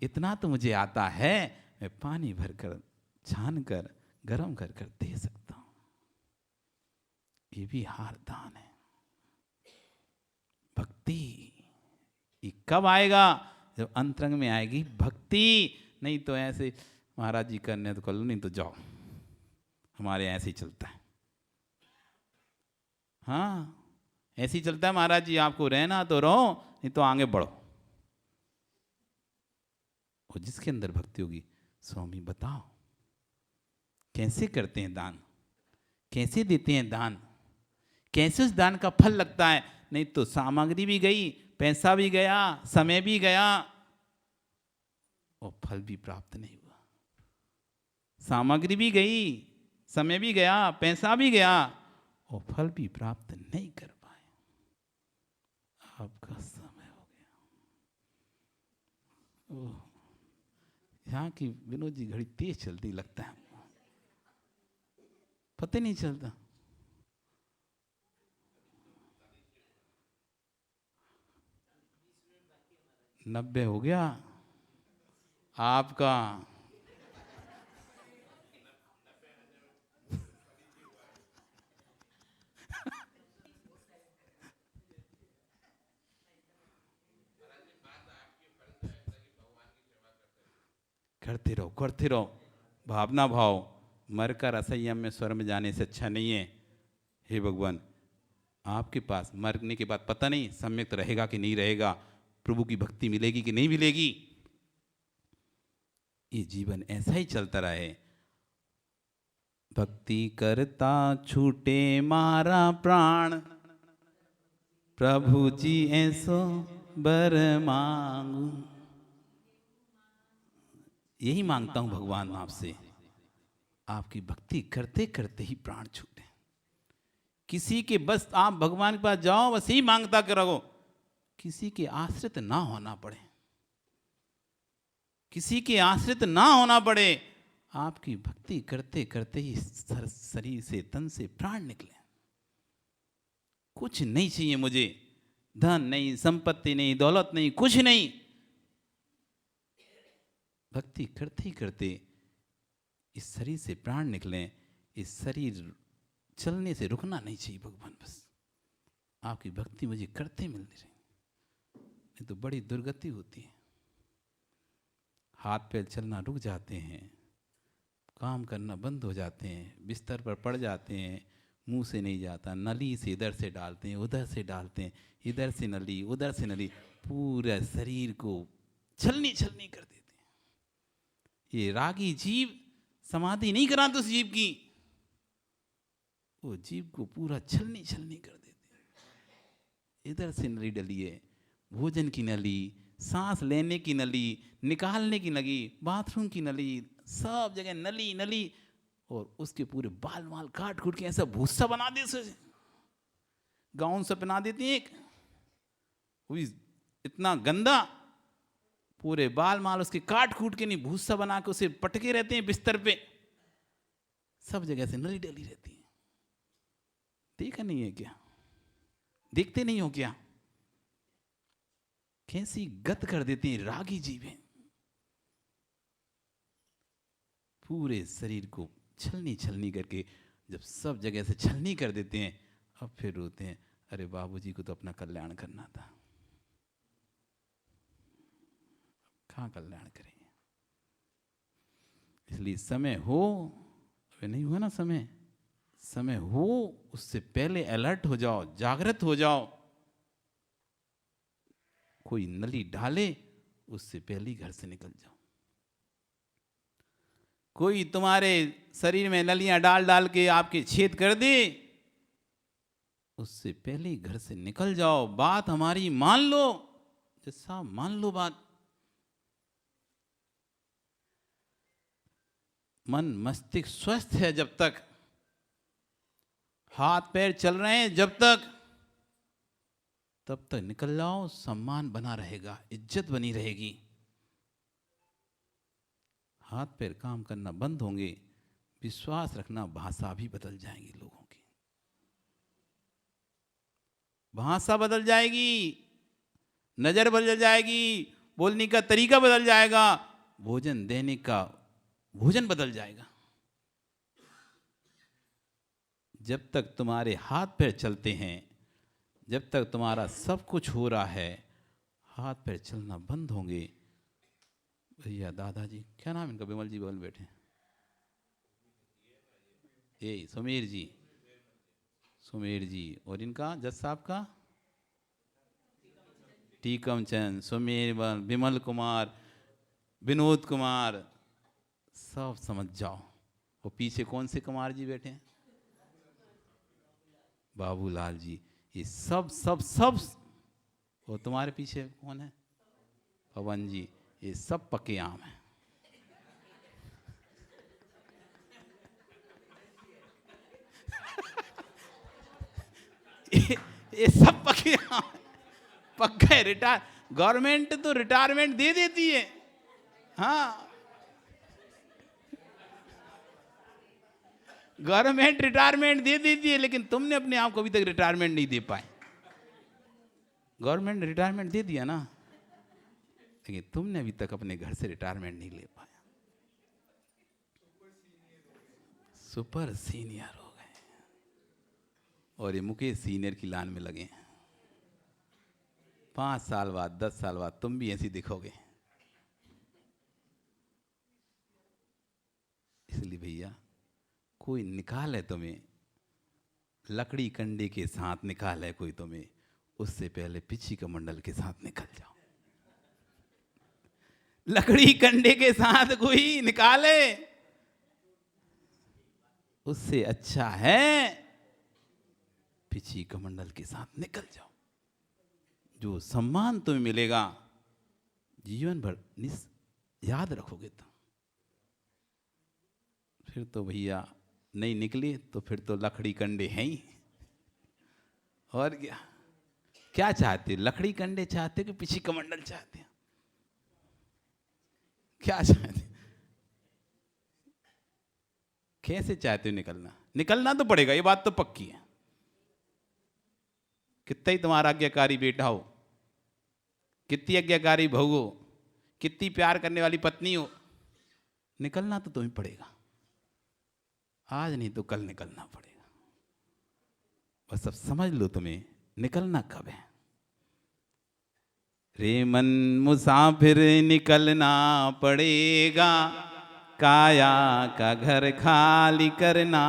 इतना तो मुझे आता है, मैं पानी भरकर छान कर गर्म कर कर दे सकता हूं। ये भी आहार दान है। भक्ति ये कब आएगा? जब अंतरंग में आएगी भक्ति। नहीं तो ऐसे महाराज जी करने तो कर लो, नहीं तो जाओ, हमारे ऐसे ही चलता है। हाँ ऐसे ही चलता है महाराज जी, आपको रहना तो रहो, नहीं तो आगे बढ़ो। और जिसके अंदर भक्ति होगी, स्वामी बताओ कैसे करते हैं दान, कैसे देते हैं दान, कैसे उस दान का फल लगता है। नहीं तो सामग्री भी गई, पैसा भी गया, समय भी गया, और फल भी प्राप्त नहीं हुआ। सामग्री भी गई, समय भी गया, पैसा भी गया, और फल भी प्राप्त नहीं कर पाए। आपका समय हो गया। ओह, यहाँ की विनोद जी घड़ी तेज चलती लगता है, पता नहीं चलता। नब्बे हो गया आपका। करते रहो, भावना भाव, मरकर असंयम में स्वर में जाने से अच्छा नहीं है। हे भगवान, आपके पास मरने के बाद पता नहीं सम्यक रहेगा कि नहीं रहेगा, प्रभु की भक्ति मिलेगी कि नहीं मिलेगी। ये जीवन ऐसा ही चलता रहे। भक्ति करता छूटे मारा प्राण, प्रभु जी ऐसो बर मांगू। यही मांगता हूं भगवान आपसे, आपकी भक्ति करते करते ही प्राण छूटे। किसी के बस आप भगवान के पास जाओ, बस ही मांगता कर रहो, किसी के आश्रित ना होना पड़े, किसी के आश्रित ना होना पड़े। आपकी भक्ति करते करते ही शरीर से, तन से प्राण निकले। कुछ नहीं चाहिए मुझे, धन नहीं, संपत्ति नहीं, दौलत नहीं, कुछ नहीं। भक्ति करते ही करते इस शरीर से प्राण निकले। इस शरीर चलने से रुकना नहीं चाहिए भगवान, बस आपकी भक्ति मुझे करते मिलती रही, नहीं तो बड़ी दुर्गति होती है। हाथ पैर चलना रुक जाते हैं, काम करना बंद हो जाते हैं, बिस्तर पर पड़ जाते हैं, मुंह से नहीं जाता, नली से इधर से डालते हैं, उधर से डालते हैं, इधर से नली, उधर से नली, पूरा शरीर को छलनी छलनी कर देते हैं। ये रागी जीव समाधि नहीं कराते उस जीव की, वो जीव को पूरा छलनी छलनी कर देते हैं। इधर से नली डली है, भोजन की नली, सांस लेने की नली, निकालने की नली, बाथरूम की नली, सब जगह नली नली। और उसके पूरे बाल माल काट कूट के ऐसा भूसा बना दे, गाउन से पहना देती है, वो इतना गंदा, पूरे बाल माल उसके काट कूट के नहीं, भूसा बना के उसे पटके रहते हैं बिस्तर पे, सब जगह से नली डली रहती है। देखा नहीं है क्या? देखते नहीं हो क्या? कैसी गत कर देती हैं रागी जीवें, पूरे शरीर को छलनी छलनी करके। जब सब जगह से छलनी कर देते हैं, अब फिर रोते हैं, अरे बाबूजी को तो अपना कल्याण करना था, कहाँ कल्याण करेंगे। इसलिए समय हो, अबे नहीं हुआ ना समय, समय हो उससे पहले अलर्ट हो जाओ, जागृत हो जाओ। कोई नली डाले उससे पहले ही घर से निकल जाओ। कोई तुम्हारे शरीर में नलियां डाल डाल के आपके छेद कर दे, उससे पहले ही घर से निकल जाओ। बात हमारी मान लो, जैसा मान लो बात। मन मस्तिष्क स्वस्थ है जब तक, हाथ पैर चल रहे हैं जब तक, तब तक निकल जाओ, सम्मान बना रहेगा, इज्जत बनी रहेगी। हाथ पैर काम करना बंद होंगे, विश्वास रखना, भाषा भी बदल जाएगी लोगों की, भाषा बदल जाएगी, नजर बदल जाएगी, बोलने का तरीका बदल जाएगा, भोजन देने का भोजन बदल जाएगा। जब तक तुम्हारे हाथ पैर चलते हैं, जब तक तुम्हारा सब कुछ हो रहा है, हाथ पैर चलना बंद होंगे। भैया दादाजी, क्या नाम इनका, विमल जी बोल बैठे, ये सुमेर जी, सुमेर जी, और इनका जज साहब का टीकम चंद, सुमेर, विमल कुमार, विनोद कुमार, सब समझ जाओ। वो पीछे कौन से कुमार जी बैठे हैं, बाबूलाल जी, ये सब सब सब। वो तुम्हारे पीछे कौन है, पवन जी, ये सब पके आम हैं। ये सब पके आम हैं। पक्का है। गवर्नमेंट तो रिटायरमेंट दे देती है, हाँ, गवर्नमेंट रिटायरमेंट दे देती है, लेकिन तुमने अपने आप को अभी तक रिटायरमेंट नहीं दे पाए। गवर्नमेंट रिटायरमेंट दे दिया ना, लेकिन तुमने अभी तक अपने घर से रिटायरमेंट नहीं ले पाया। सुपर सीनियर हो गए, और ये मुकेश सीनियर की लाइन में लगे हैं। 5 साल बाद, 10 साल बाद तुम भी ऐसी दिखोगे। इसलिए भैया, कोई निकाले तुम्हें लकड़ी कंडे के साथ, निकाले कोई तुम्हें, उससे पहले पिछी कमंडल के साथ निकल जाओ। लकड़ी कंडे के साथ कोई निकाले, उससे अच्छा है पिछी कमंडल के साथ निकल जाओ। जो सम्मान तुम्हें मिलेगा जीवन भर याद रखोगे तुम। फिर तो भैया नहीं निकले तो फिर तो लकड़ी कंडे हैं ही। और क्या क्या चाहते, लकड़ी कंडे चाहते कि पिछी कमंडल चाहते हैं? क्या चाहते, कैसे चाहते हो निकलना? निकलना तो पड़ेगा, ये बात तो पक्की है। कितना ही तुम्हारा आज्ञाकारी बेटा हो, कितनी आज्ञाकारी बहू हो, कितनी प्यार करने वाली पत्नी हो, निकलना तो तुम्हें पड़ेगा। आज नहीं तो कल निकलना पड़ेगा। बस अब समझ लो तुम्हें निकलना कब है। रे मन मुसाफिर निकलना पड़ेगा, काया का घर खाली करना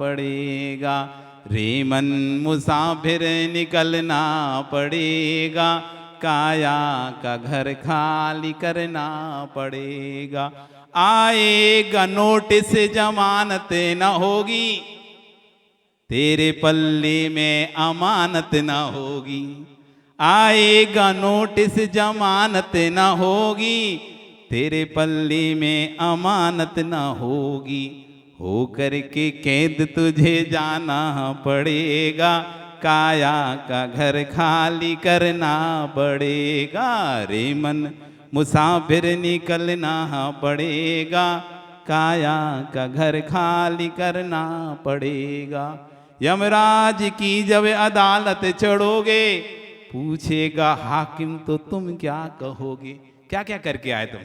पड़ेगा। रे मन मुसाफिर निकलना पड़ेगा, काया का घर खाली करना पड़ेगा। आएगा नोटिस जमानत न होगी, तेरे पल्ले में अमानत न होगी। आएगा नोटिस जमानत न होगी, तेरे पल्ले में अमानत न होगी। हो करके कैद तुझे जाना पड़ेगा, काया का घर खाली करना पड़ेगा। रे मन मुसाफिर निकलना पड़ेगा, काया का घर खाली करना पड़ेगा। यमराज की जब अदालत चढ़ोगे, पूछेगा हाकिम तो तुम क्या कहोगे? क्या क्या करके आए तुम,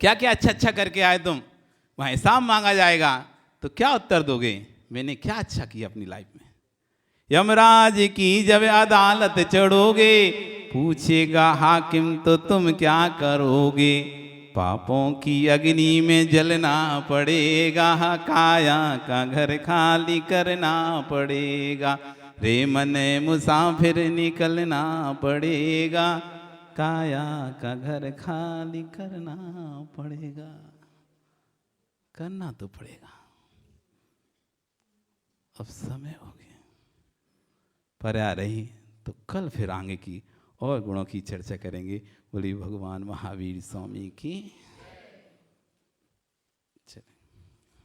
क्या क्या अच्छा अच्छा करके आए तुम? वहां हिसाब मांगा जाएगा तो क्या उत्तर दोगे? मैंने क्या अच्छा किया अपनी लाइफ में? यमराज की जब अदालत चढ़ोगे, पूछेगा हाकिम तो तुम क्या करोगे? पापों की अग्नि में जलना पड़ेगा, काया का घर खाली करना पड़ेगा। रे मन मुसाफिर निकलना पड़ेगा, काया का घर खाली करना पड़ेगा। करना तो पड़ेगा। अब समय हो गया, पर आ रही तो कल फिर आगे की और गुणों की चर्चा करेंगे। बोली भगवान महावीर स्वामी की।